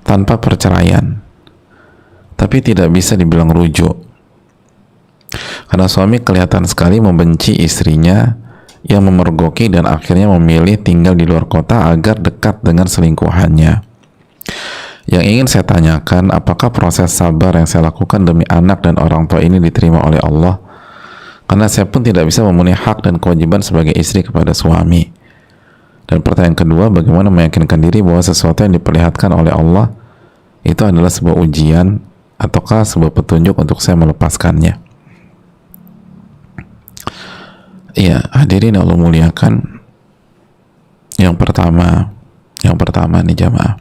tanpa perceraian. Tapi tidak bisa dibilang rujuk, karena suami kelihatan sekali membenci istrinya yang memergoki dan akhirnya memilih tinggal di luar kota agar dekat dengan selingkuhannya. Yang ingin saya tanyakan, apakah proses sabar yang saya lakukan demi anak dan orang tua ini diterima oleh Allah? Karena saya pun tidak bisa memenuhi hak dan kewajiban sebagai istri kepada suami. Dan pertanyaan kedua, bagaimana meyakinkan diri bahwa sesuatu yang diperlihatkan oleh Allah itu adalah sebuah ujian ataukah sebuah petunjuk untuk saya melepaskannya? Iya, hadirin Allah muliakan. Yang pertama nih jamaah,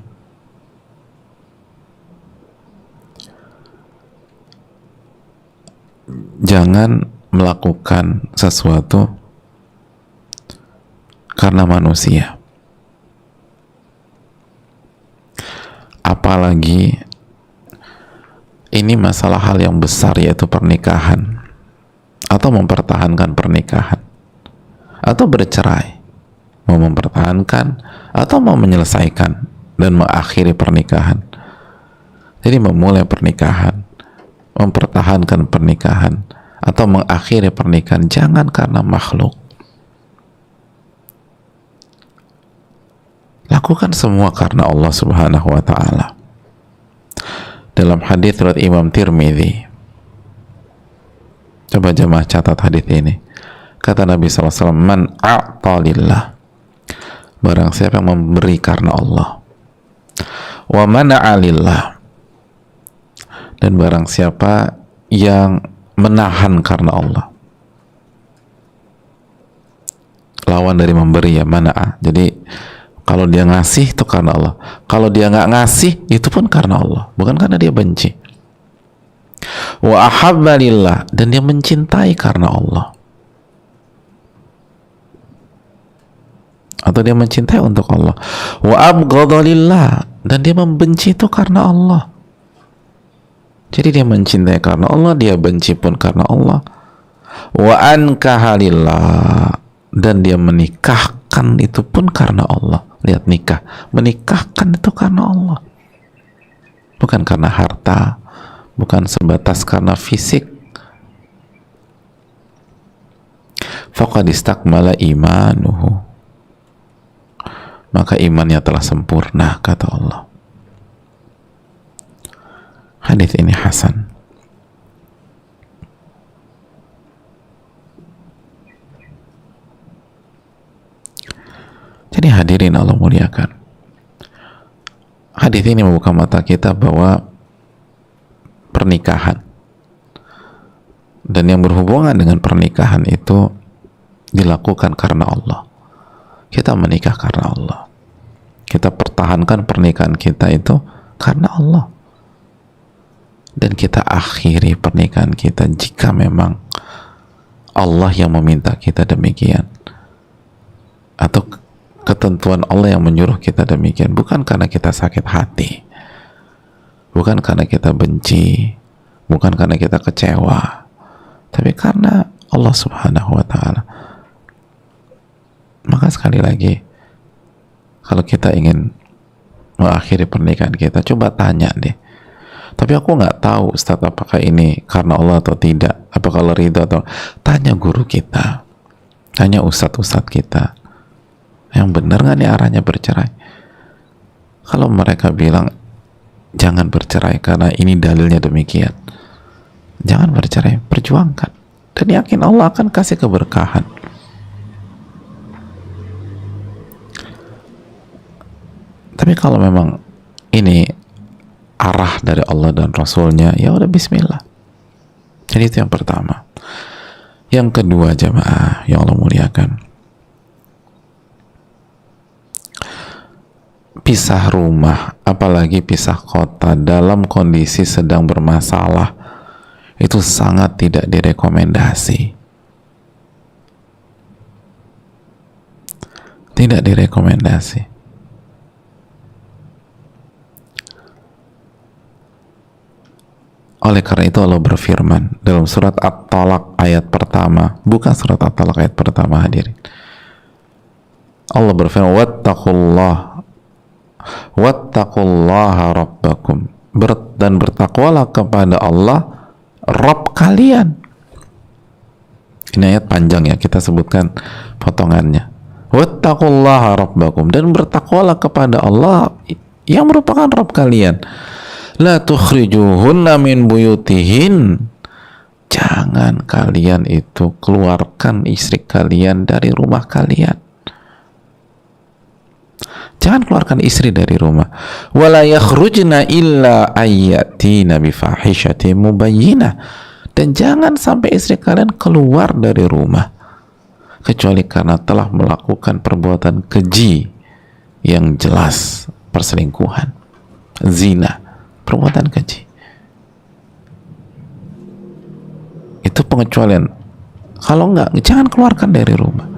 jangan melakukan sesuatu karena manusia, apalagi ini masalah hal yang besar, yaitu pernikahan atau mempertahankan pernikahan atau bercerai, mau mempertahankan atau mau menyelesaikan dan mengakhiri pernikahan. Jadi memulai pernikahan, mempertahankan pernikahan atau mengakhiri pernikahan jangan karena makhluk. Lakukan semua karena Allah Subhanahu wa taala. Dalam hadis riwayat Imam Tirmidzi, coba jemaah catat hadis ini. Kata Nabi SAW, man a'ta lillah, barang siapa yang memberi karena Allah, wa mana'a lillah, dan barang siapa yang menahan karena Allah. Lawan dari memberi ya, mana'a. Jadi kalau dia ngasih itu karena Allah, kalau dia nggak ngasih itu pun karena Allah, bukan karena dia benci. Wa ahabba lillah, dan dia mencintai karena Allah, atau dia mencintai untuk Allah. Wa abghadha lillah, dan dia membenci itu karena Allah. Jadi dia mencintai karena Allah, dia benci pun karena Allah. Wa ankaha lillah, dan dia menikahkan itu pun karena Allah. Lihat, nikah, menikahkan itu karena Allah, bukan karena harta, bukan sebatas karena fisik. Faqad istakmala imanuhu, maka imannya telah sempurna, kata Allah. Hadis ini hasan. Jadi hadirin Allah muliakan, hadis ini membuka mata kita bahwa pernikahan dan yang berhubungan dengan pernikahan itu dilakukan karena Allah. Kita menikah karena Allah, kita pertahankan pernikahan kita itu karena Allah, dan kita akhiri pernikahan kita jika memang Allah yang meminta kita demikian, atau ketentuan Allah yang menyuruh kita demikian, bukan karena kita sakit hati, bukan karena kita benci, bukan karena kita kecewa, tapi karena Allah Subhanahu wa taala. Maka sekali lagi, kalau kita ingin mengakhiri pernikahan kita, coba tanya deh, tapi aku nggak tahu Ustaz, apakah ini karena Allah atau tidak, apakah Allah ridha atau, tanya guru kita, tanya ustadz-ustadz kita, yang benar nggak nih arahnya bercerai. Kalau mereka bilang jangan bercerai karena ini dalilnya demikian, jangan bercerai, perjuangkan, dan yakin Allah akan kasih keberkahan. Tapi kalau memang ini arah dari Allah dan Rasulnya, ya udah bismillah. Jadi itu yang pertama. Yang kedua jamaah yang Allah muliakan, pisah rumah, apalagi pisah kota dalam kondisi sedang bermasalah, itu sangat tidak direkomendasi. Tidak direkomendasi. Oleh karena itu Allah berfirman dalam surat At-Talaq ayat pertama, bukan surat At-Talaq ayat pertama, hadirin. Allah berfirman, wattaqullaha rabbakum, dan bertakwalah kepada Allah Rabb kalian. Ini ayat panjang ya, kita sebutkan potongannya. Wattaqullaha rabbakum, dan bertakwalah kepada Allah yang merupakan Rabb kalian. La tukhrijuhunna min buyutihin, jangan kalian itu keluarkan istri kalian dari rumah kalian. Jangan keluarkan istri dari rumah. Wala yakhrujna illa ayyatina bifahishatin mubayyinah, dan jangan sampai istri kalian keluar dari rumah kecuali karena telah melakukan perbuatan keji yang jelas, perselingkuhan, zina, perbuatan keji. Itu pengecualian. Kalau enggak, jangan keluarkan dari rumah.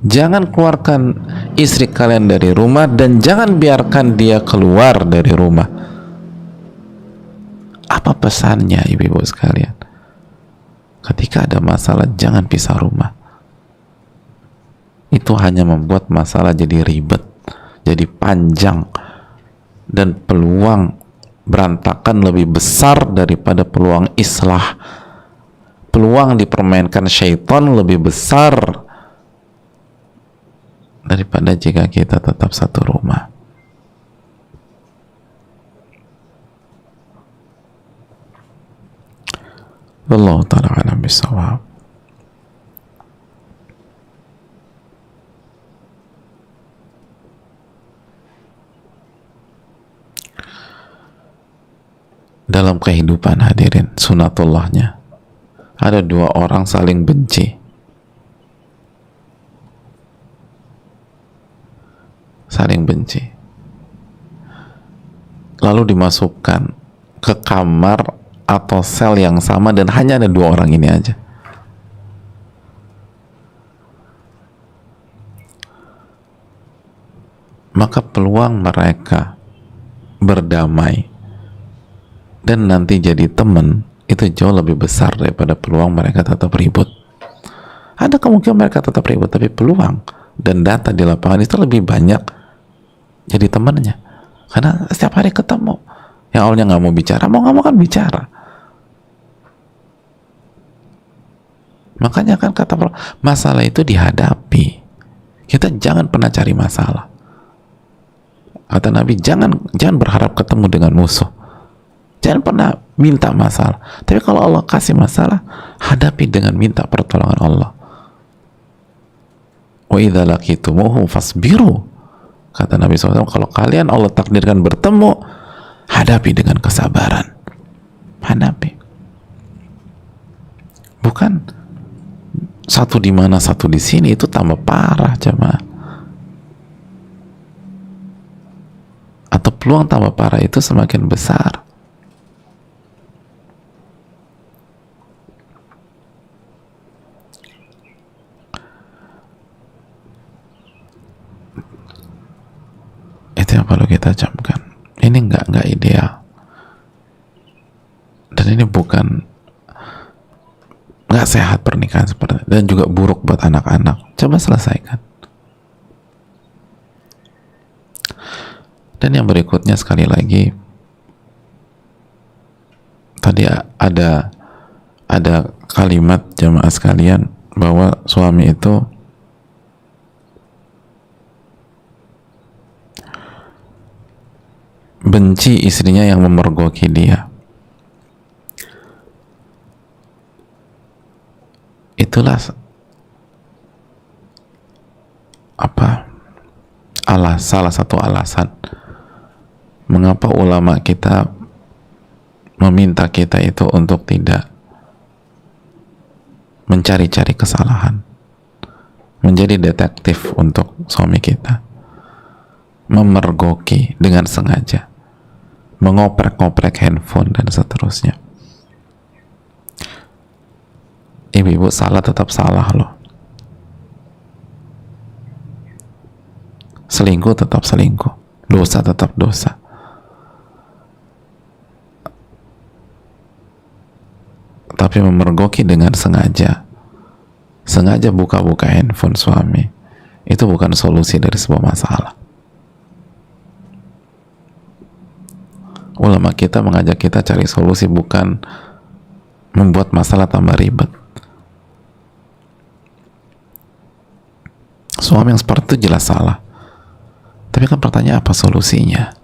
Jangan keluarkan istri kalian dari rumah, dan jangan biarkan dia keluar dari rumah. Apa pesannya, ibu-ibu sekalian? Ketika ada masalah, jangan pisah rumah. Itu hanya membuat masalah jadi ribet, jadi panjang, dan peluang berantakan lebih besar daripada peluang islah. Peluang dipermainkan syaitan lebih besar daripada jika kita tetap satu rumah. Wallahu ta'ala a'lam bishawab. Dalam kehidupan, hadirin, sunatullahnya ada dua orang saling benci, lalu dimasukkan ke kamar atau sel yang sama, dan hanya ada dua orang ini aja. Maka peluang mereka berdamai dan nanti jadi teman itu jauh lebih besar daripada peluang mereka tetap ribut. Ada kemungkinan mereka tetap ribut, tapi peluang dan data di lapangan itu lebih banyak jadi temannya, karena setiap hari ketemu. Yang awalnya nggak mau bicara, mau nggak mau kan bicara. Makanya kan kata masalah itu dihadapi. Kita jangan pernah cari masalah. Kata Nabi, jangan berharap ketemu dengan musuh. Jangan pernah minta masalah. Tapi kalau Allah kasih masalah, hadapi dengan minta pertolongan Allah. Wa idza laqitumuhum fasbiru. Kata Nabi SAW, kalau kalian Allah takdirkan bertemu, hadapi dengan kesabaran. Hadapi. Bukan satu di mana satu di sini, itu tambah parah, jemaah. Atau peluang tambah parah itu semakin besar. Itu yang perlu kita camkan. Ini nggak ideal, dan ini bukan, nggak sehat pernikahan seperti itu, dan juga buruk buat anak-anak. Coba selesaikan. Dan yang berikutnya, sekali lagi, tadi ada kalimat jamaah sekalian bahwa suami itu benci istrinya yang memergoki dia. Itulah salah satu alasan mengapa ulama kita meminta kita itu untuk tidak mencari-cari kesalahan, menjadi detektif untuk suami kita, memergoki dengan sengaja, mengoprek-ngoprek handphone dan seterusnya. Ibu-ibu, salah tetap salah loh. Selingkuh tetap selingkuh, dosa tetap dosa. Tapi memergoki dengan sengaja buka-buka handphone suami, itu bukan solusi dari sebuah masalah. Ulama kita mengajak kita cari solusi, bukan membuat masalah tambah ribet. Suami yang seperti itu jelas salah, tapi kan pertanyaan apa solusinya?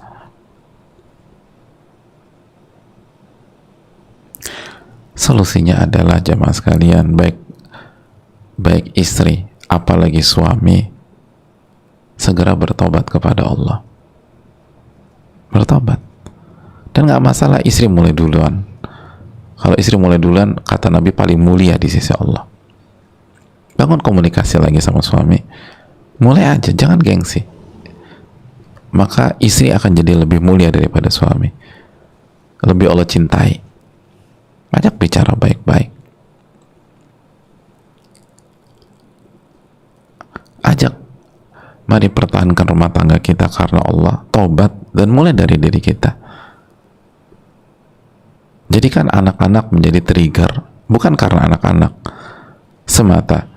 Solusinya adalah, jamaah sekalian, baik istri apalagi suami, segera bertobat kepada Allah. Bertobat. Dan gak masalah istri mulai duluan. Kalau istri mulai duluan, kata Nabi, paling mulia di sisi Allah. Bangun komunikasi lagi sama suami, mulai aja, jangan gengsi. Maka istri akan jadi lebih mulia daripada suami, lebih Allah cintai. Banyak bicara baik-baik, ajak, mari pertahankan rumah tangga kita karena Allah, tobat, dan mulai dari diri kita. Jadikan anak-anak menjadi trigger, bukan karena anak-anak semata,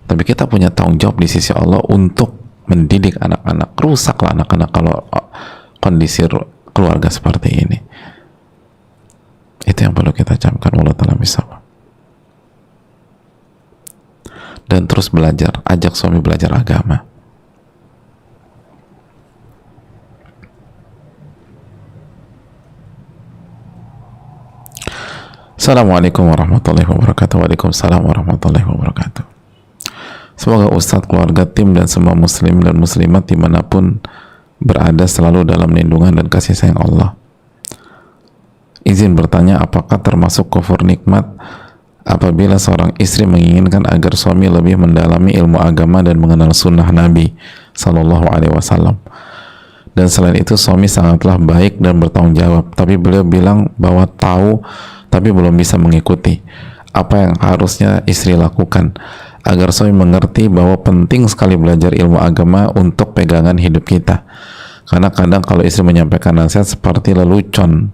tapi kita punya tanggung jawab di sisi Allah untuk mendidik anak-anak. Rusaklah anak-anak kalau kondisi keluarga seperti ini. Itu yang perlu kita camkan. Allah ta'ala bisa. Dan terus belajar, ajak suami belajar agama. Assalamualaikum warahmatullahi wabarakatuh. Waalaikumsalam warahmatullahi wabarakatuh. Semoga Ustadz, keluarga, tim, dan semua muslim dan muslimat dimanapun berada selalu dalam lindungan dan kasih sayang Allah. Izin bertanya, apakah termasuk kufur nikmat apabila seorang istri menginginkan agar suami lebih mendalami ilmu agama dan mengenal sunnah Nabi Sallallahu Alaihi Wasallam, dan selain itu suami sangatlah baik dan bertanggung jawab, tapi beliau bilang bahwa tahu tapi belum bisa mengikuti? Apa yang harusnya istri lakukan agar suami mengerti bahwa penting sekali belajar ilmu agama untuk pegangan hidup kita? Karena kadang kalau istri menyampaikan nasihat seperti lelucon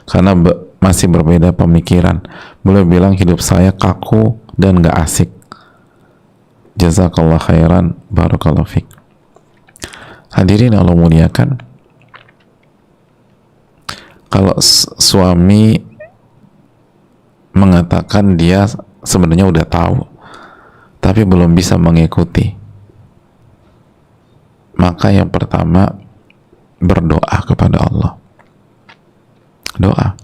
karena masih berbeda pemikiran. Beliau bilang hidup saya kaku dan gak asik. Jazakallah khairan, barakallahu fiq. Hadirin Allah muliakan, kalau suami mengatakan dia sebenarnya udah tahu tapi belum bisa mengikuti, maka yang pertama, berdoa kepada Allah. Doa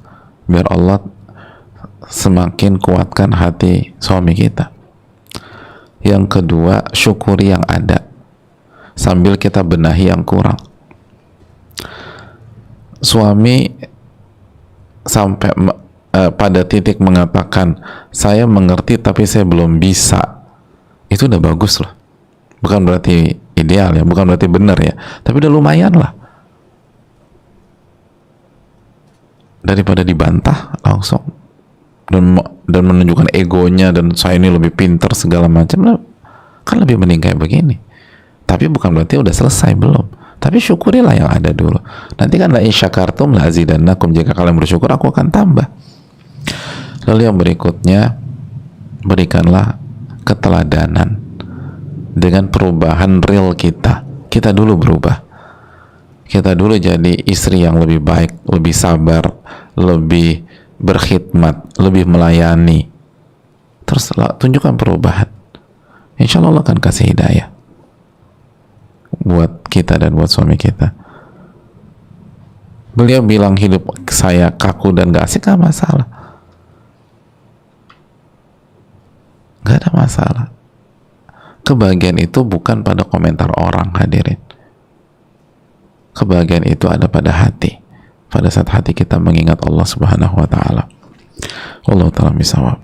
biar Allah semakin kuatkan hati suami kita. Yang kedua, syukuri yang ada sambil kita benahi yang kurang. Suami sampai pada titik mengatakan saya mengerti tapi saya belum bisa, itu udah bagus loh. Bukan berarti ideal ya, bukan berarti benar ya, tapi udah lumayan lah. Daripada dibantah langsung dan menunjukkan egonya dan saya ini lebih pintar segala macam, kan lebih mending kayak begini. Tapi bukan berarti udah selesai, belum. Tapi syukurilah yang ada dulu. Nanti kan la in syakartum la azidannakum, jika kalian bersyukur aku akan tambah. Lalu yang berikutnya, berikanlah keteladanan dengan perubahan real kita. Kita dulu berubah. Kita dulu jadi istri yang lebih baik, lebih sabar, lebih berkhidmat, lebih melayani. Terus tunjukkan perubahan. Insya Allah akan kasih hidayah buat kita dan buat suami kita. Beliau bilang hidup saya kaku dan gak asik, gak masalah. Gak ada masalah. Kebahagiaan itu bukan pada komentar orang, hadirin. Kebahagiaan itu ada pada hati. Pada saat hati kita mengingat Allah Subhanahu wa ta'ala. Allah ta'ala bisawab.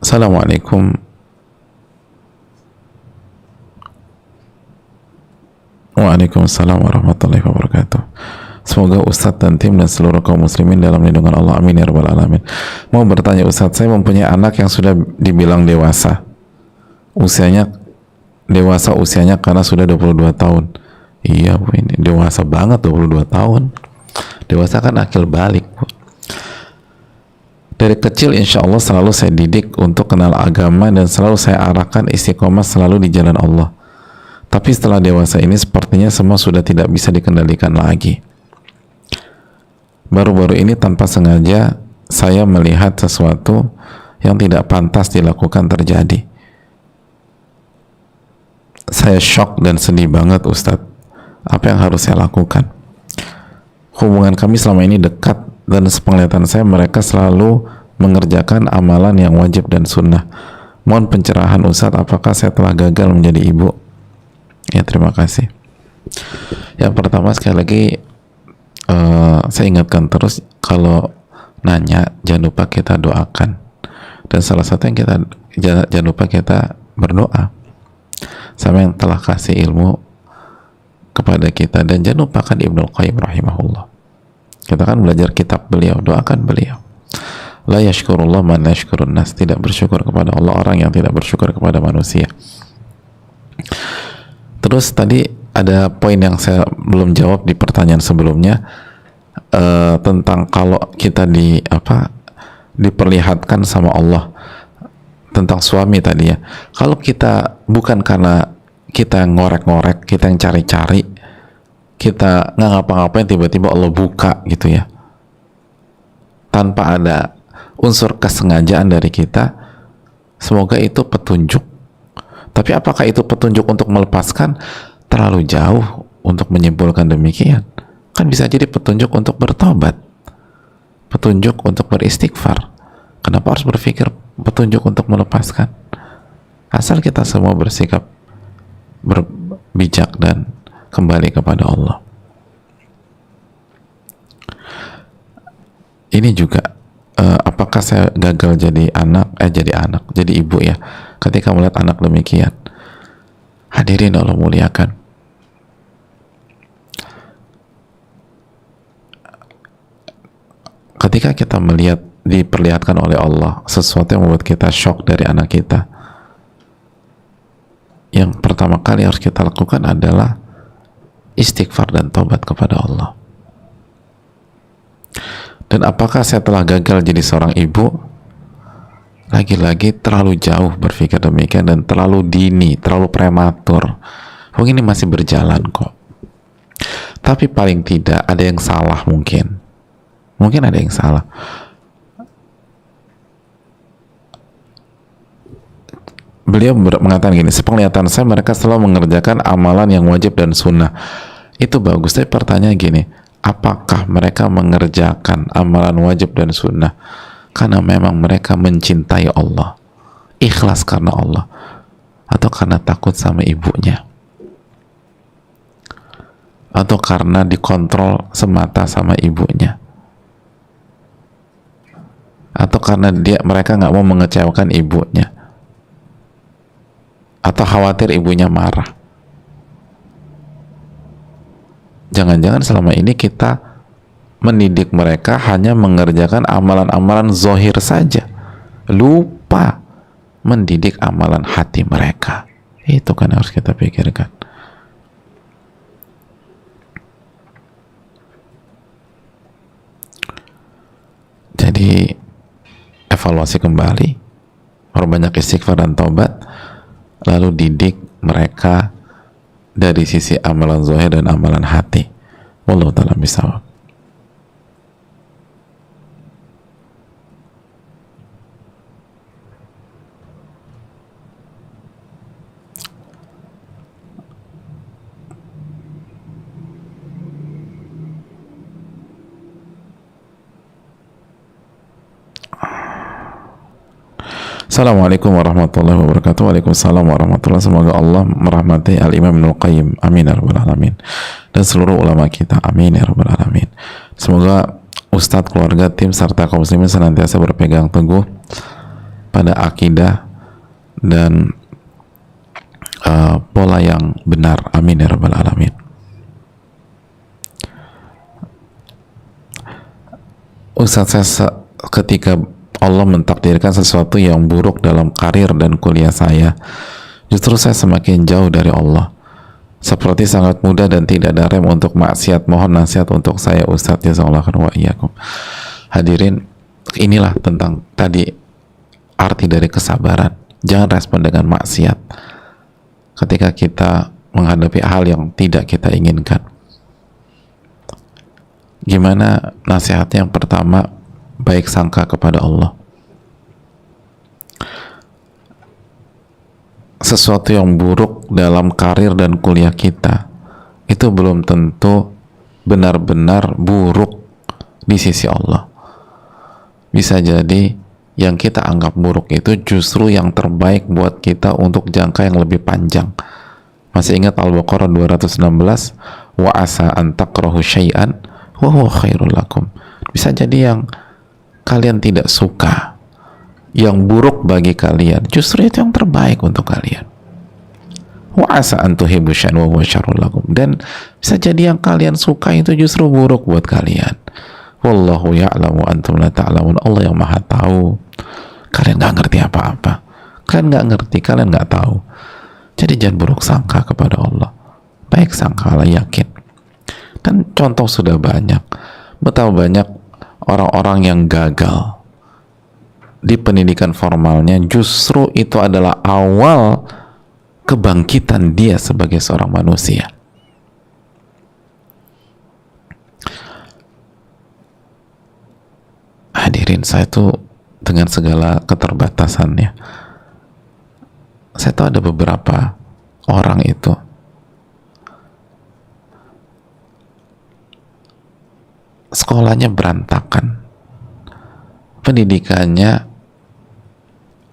Assalamualaikum Waalaikumsalam warahmatullahi wabarakatuh. Semoga Ustadz dan tim dan seluruh kaum muslimin dalam lindungan Allah, amin ya rabbal alamin. Mau bertanya Ustadz, saya mempunyai anak yang sudah dibilang dewasa, usianya karena sudah 22 tahun. Iya Bu, ini dewasa banget, 22 tahun. Dewasa kan akil balik Bu. Dari kecil insya Allah selalu saya didik untuk kenal agama dan selalu saya arahkan istiqomah selalu di jalan Allah. Tapi setelah dewasa ini sepertinya semua sudah tidak bisa dikendalikan lagi. Baru-baru ini tanpa sengaja saya melihat sesuatu yang tidak pantas dilakukan terjadi. Saya shock dan sedih banget Ustadz. Apa yang harus saya lakukan? Hubungan kami selama ini dekat dan sepenglihatan saya mereka selalu mengerjakan amalan yang wajib dan sunnah. Mohon pencerahan Ustadz, apakah saya telah gagal menjadi ibu? Ya, terima kasih. Yang pertama sekali lagi saya ingatkan terus, kalau nanya jangan lupa kita doakan, dan salah satu yang kita jangan lupa kita berdoa sama yang telah kasih ilmu kepada kita. Dan jangan lupakan Ibnul Qayyim rahimahullah, kita kan belajar kitab beliau, doakan beliau. La yashkurullah man la yashkurun nas, tidak bersyukur kepada Allah orang yang tidak bersyukur kepada manusia. Terus tadi ada poin yang saya belum jawab di pertanyaan sebelumnya, tentang kalau kita diperlihatkan sama Allah, tentang suami tadi ya. Kalau kita bukan karena kita yang ngorek-ngorek, kita yang cari-cari, kita nggak ngapa-ngapain, tiba-tiba Allah buka gitu ya, tanpa ada unsur kesengajaan dari kita, semoga itu petunjuk. Tapi apakah itu petunjuk untuk melepaskan? Terlalu jauh untuk menyimpulkan demikian. Kan bisa jadi petunjuk untuk bertobat, petunjuk untuk beristighfar. Kenapa harus berpikir petunjuk untuk melepaskan? Asal kita semua bersikap bijak dan kembali kepada Allah. Ini juga apakah saya gagal jadi ibu ya ketika melihat anak demikian? Hadirin Allah muliakan, ketika kita melihat diperlihatkan oleh Allah sesuatu yang membuat kita shock dari anak kita, yang pertama kali harus kita lakukan adalah istighfar dan taubat kepada Allah. Dan apakah saya telah gagal jadi seorang ibu? Lagi-lagi terlalu jauh berpikir demikian, dan terlalu dini, terlalu prematur. Mungkin ini masih berjalan kok. Tapi paling tidak ada yang salah mungkin ada yang salah. Beliau mengatakan gini, sepenglihatan saya mereka selalu mengerjakan amalan yang wajib dan sunnah. Itu bagus, tapi pertanyaan gini, apakah mereka mengerjakan amalan wajib dan sunnah karena memang mereka mencintai Allah, ikhlas karena Allah, atau karena takut sama ibunya, atau karena dikontrol semata sama ibunya, atau karena mereka nggak mau mengecewakan ibunya, atau khawatir ibunya marah? Jangan-jangan selama ini kita mendidik mereka hanya mengerjakan amalan-amalan zohir saja, lupa mendidik amalan hati mereka. Itu kan harus kita pikirkan. Jadi evaluasi kembali, perbanyak istighfar dan taubat, lalu didik mereka dari sisi amalan zahir dan amalan hati. Wallahu ta'ala bishawab. Assalamualaikum warahmatullahi wabarakatuh. Waalaikumsalam warahmatullahi wabarakatuh. Semoga Allah merahmati Al-Imam Ibnul Qayyim, amin ya rabbal alamin, dan seluruh ulama kita, amin ya rabbal alamin. Semoga Ustadz, keluarga, tim, serta kaum muslimin senantiasa berpegang teguh pada akidah dan pola yang benar, amin ya rabbal alamin. Ustaz, ketika Allah mentakdirkan sesuatu yang buruk dalam karir dan kuliah saya, justru saya semakin jauh dari Allah, seperti sangat mudah dan tidak ada rem untuk maksiat. Mohon nasihat untuk saya Ustaz, jazakallahu khairan wa iyyakum. Hadirin, inilah tentang tadi arti dari kesabaran. Jangan respon dengan maksiat ketika kita menghadapi hal yang tidak kita inginkan. Gimana nasihatnya? Yang pertama, baik sangka kepada Allah. Sesuatu yang buruk dalam karir dan kuliah kita itu belum tentu benar-benar buruk di sisi Allah. Bisa jadi yang kita anggap buruk itu justru yang terbaik buat kita untuk jangka yang lebih panjang. Masih ingat Al-Baqarah 216, wa asa an takrahu syai'an wa huwa khairul lakum. Bisa jadi yang kalian tidak suka, yang buruk bagi kalian, justru itu yang terbaik untuk kalian. Wa asa an tuhibbu syai'an wa huwa syarrul lakum. Dan bisa jadi yang kalian suka itu justru buruk buat kalian. Wallahu ya'lamu antum la ta'lamun. Allah yang maha tahu, kalian nggak ngerti apa-apa. Kalian nggak ngerti, kalian nggak tahu. Jadi jangan buruk sangka kepada Allah, baik sangkalah, yakin. Dan contoh sudah banyak. Betapa banyak orang-orang yang gagal di pendidikan formalnya, justru itu adalah awal kebangkitan dia sebagai seorang manusia. Hadirin, saya tuh dengan segala keterbatasannya, saya tahu ada beberapa orang itu sekolahnya berantakan, pendidikannya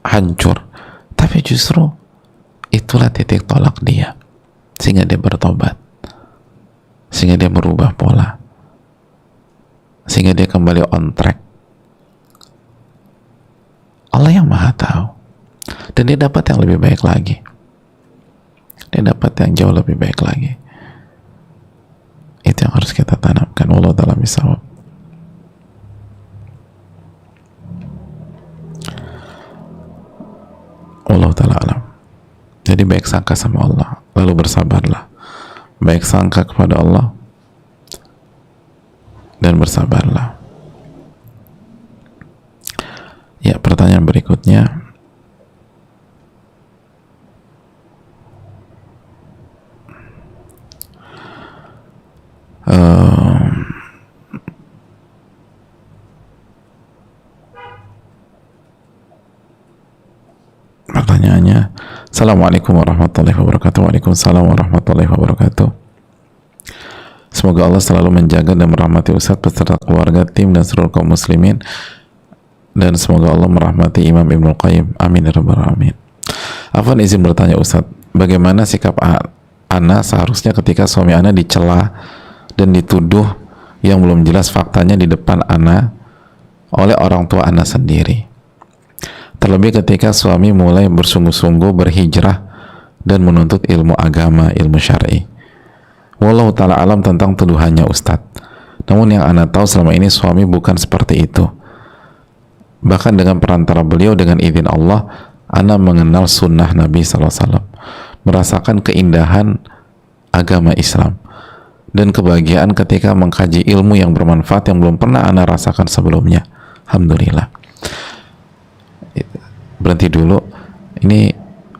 hancur, tapi justru itulah titik tolak dia, sehingga dia bertobat, sehingga dia merubah pola, sehingga dia kembali on track. Allah yang maha tahu, dan dia dapat yang lebih baik lagi, dia dapat yang jauh lebih baik lagi. Itu yang harus kita tanamkan. Wallahu ta'ala bishawab. Wallahu ta'ala alam. Jadi baik sangka sama Allah, lalu bersabarlah. Baik sangka kepada Allah dan bersabarlah. Ya, pertanyaan berikutnya, pertanyaannya, Assalamualaikum warahmatullahi wabarakatuh. Waalaikumsalam warahmatullahi wabarakatuh. Semoga Allah selalu menjaga dan merahmati Ustadz beserta keluarga, tim, dan seluruh kaum muslimin, dan semoga Allah merahmati Imam Ibnul Qayyim. Amin ya rabbal alamin. Afwan, izin bertanya Ustadz, bagaimana sikap Ana seharusnya ketika suami Ana dicela dan dituduh yang belum jelas faktanya di depan Ana oleh orang tua Ana sendiri? Terlebih ketika suami mulai bersungguh-sungguh berhijrah dan menuntut ilmu agama, ilmu syar'i. Wallahu ta'ala alam tentang tuduhannya Ustadz. Namun yang Ana tahu selama ini suami bukan seperti itu. Bahkan dengan perantara beliau, dengan izin Allah, Ana mengenal sunnah Nabi SAW, merasakan keindahan agama Islam, dan kebahagiaan ketika mengkaji ilmu yang bermanfaat yang belum pernah Ana rasakan sebelumnya. Alhamdulillah. Berhenti dulu, ini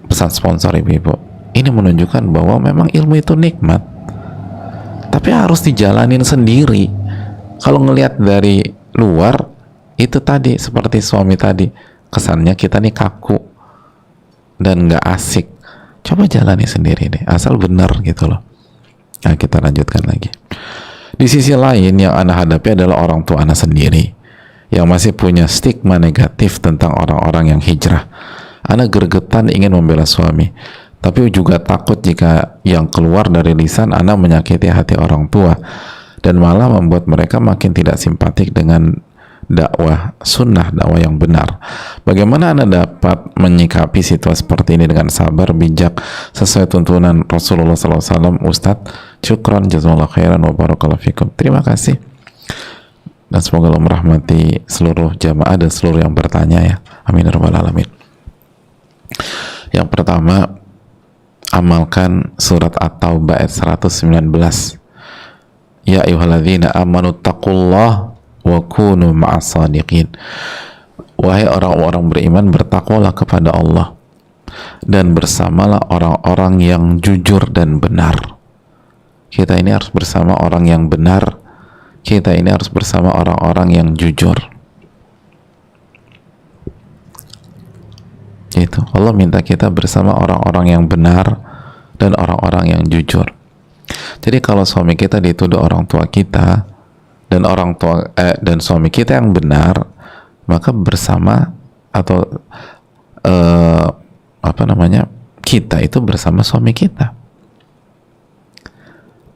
pesan sponsor ibu-ibu. Ini menunjukkan bahwa memang ilmu itu nikmat, tapi harus dijalanin sendiri. Kalau ngelihat dari luar, itu tadi seperti suami tadi, kesannya kita nih kaku dan nggak asik. Coba jalani sendiri deh, asal benar gitu loh. Nah, kita lanjutkan lagi. Di sisi lain, yang Ana hadapi adalah orang tua Ana sendiri yang masih punya stigma negatif tentang orang-orang yang hijrah. Ana gergetan ingin membela suami, tapi juga takut jika yang keluar dari lisan Ana menyakiti hati orang tua dan malah membuat mereka makin tidak simpatik dengan dakwah sunnah, dakwah yang benar. Bagaimana Anda dapat menyikapi situasi seperti ini dengan sabar, bijak, sesuai tuntunan Rasulullah SAW? Ustadz, syukran, jazakallahu khairan, wa barakallahu fikum. Terima kasih. dan semoga Allah merahmati seluruh jamaah dan seluruh yang bertanya ya, amin ya rabbal alamin. Yang pertama, amalkan surat At-Taubah ayat 119. Ya ayyuhalladzina amanu taqullah wa kunu ma'as shadiqin. Wahai orang-orang beriman, bertakwalah kepada Allah dan bersamalah orang-orang yang jujur dan benar. Kita ini harus bersama orang yang benar. Kita ini harus bersama orang-orang yang jujur. Itu Allah minta kita bersama orang-orang yang benar dan orang-orang yang jujur. Jadi kalau suami kita dituduh orang tua kita dan dan suami kita yang benar, maka bersama atau kita itu bersama suami kita.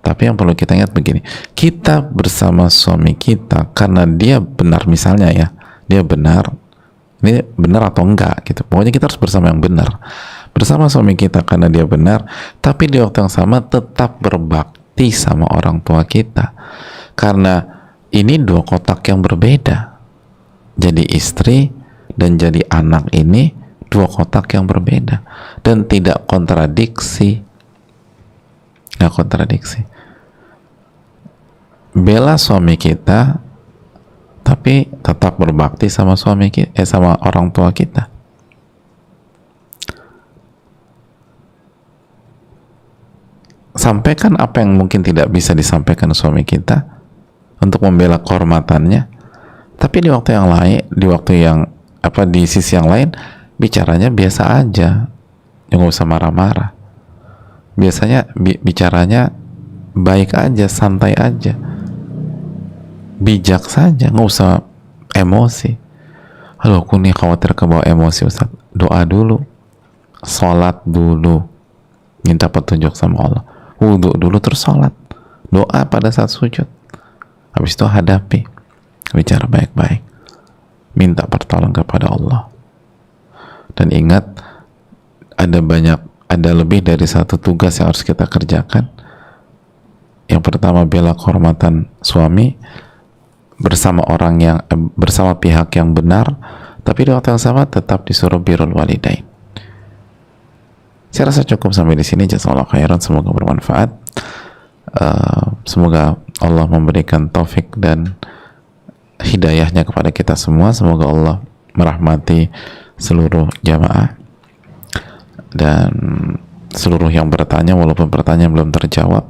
Tapi yang perlu kita ingat begini, kita bersama suami kita karena dia benar, misalnya ya, dia benar, ini benar atau enggak gitu, pokoknya kita harus bersama yang benar, bersama suami kita karena dia benar, tapi di waktu yang sama tetap berbakti sama orang tua kita, karena ini dua kotak yang berbeda. Jadi istri dan jadi anak ini dua kotak yang berbeda dan tidak kontradiksi. Nggak kontradiksi. Bela suami kita tapi tetap berbakti sama suami kita, sama orang tua kita. Sampaikan apa yang mungkin tidak bisa disampaikan suami kita untuk membela kehormatannya, tapi di waktu yang lain, di sisi yang lain bicaranya biasa aja, nggak usah marah-marah. Biasanya bicaranya baik aja, santai aja, bijak saja, nggak usah emosi. Aduh, aku nih khawatir kebawa emosi, Ustaz. Doa dulu, sholat dulu, minta petunjuk sama Allah, wudhu dulu terus sholat, doa pada saat sujud, habis itu hadapi, bicara baik-baik, minta pertolongan kepada Allah. Dan ingat, ada lebih dari satu tugas yang harus kita kerjakan. Yang pertama, bela kehormatan suami bersama pihak yang benar, tapi di waktu yang sama tetap disuruh birrul walidain. Saya rasa cukup sampai di sini. Jazakallahu khairan, semoga bermanfaat. Semoga Allah memberikan taufik dan hidayahnya kepada kita semua. Semoga Allah merahmati seluruh jamaah dan seluruh yang bertanya, walaupun pertanyaan belum terjawab,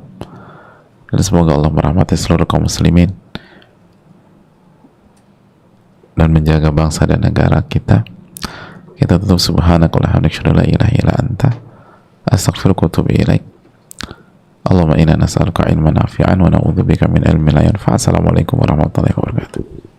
dan semoga Allah merahmati seluruh kaum muslimin dan menjaga bangsa dan negara kita. Kita tutup subhanakallahumma wa bihamdika la ilaha illa anta astaghfiruka wa atubu ilaik. Allahumma inna nas'aluka ilman nafi'an wa na'udzubika min ilmin la yanfa'. Assalamualaikum warahmatullahi wabarakatuh.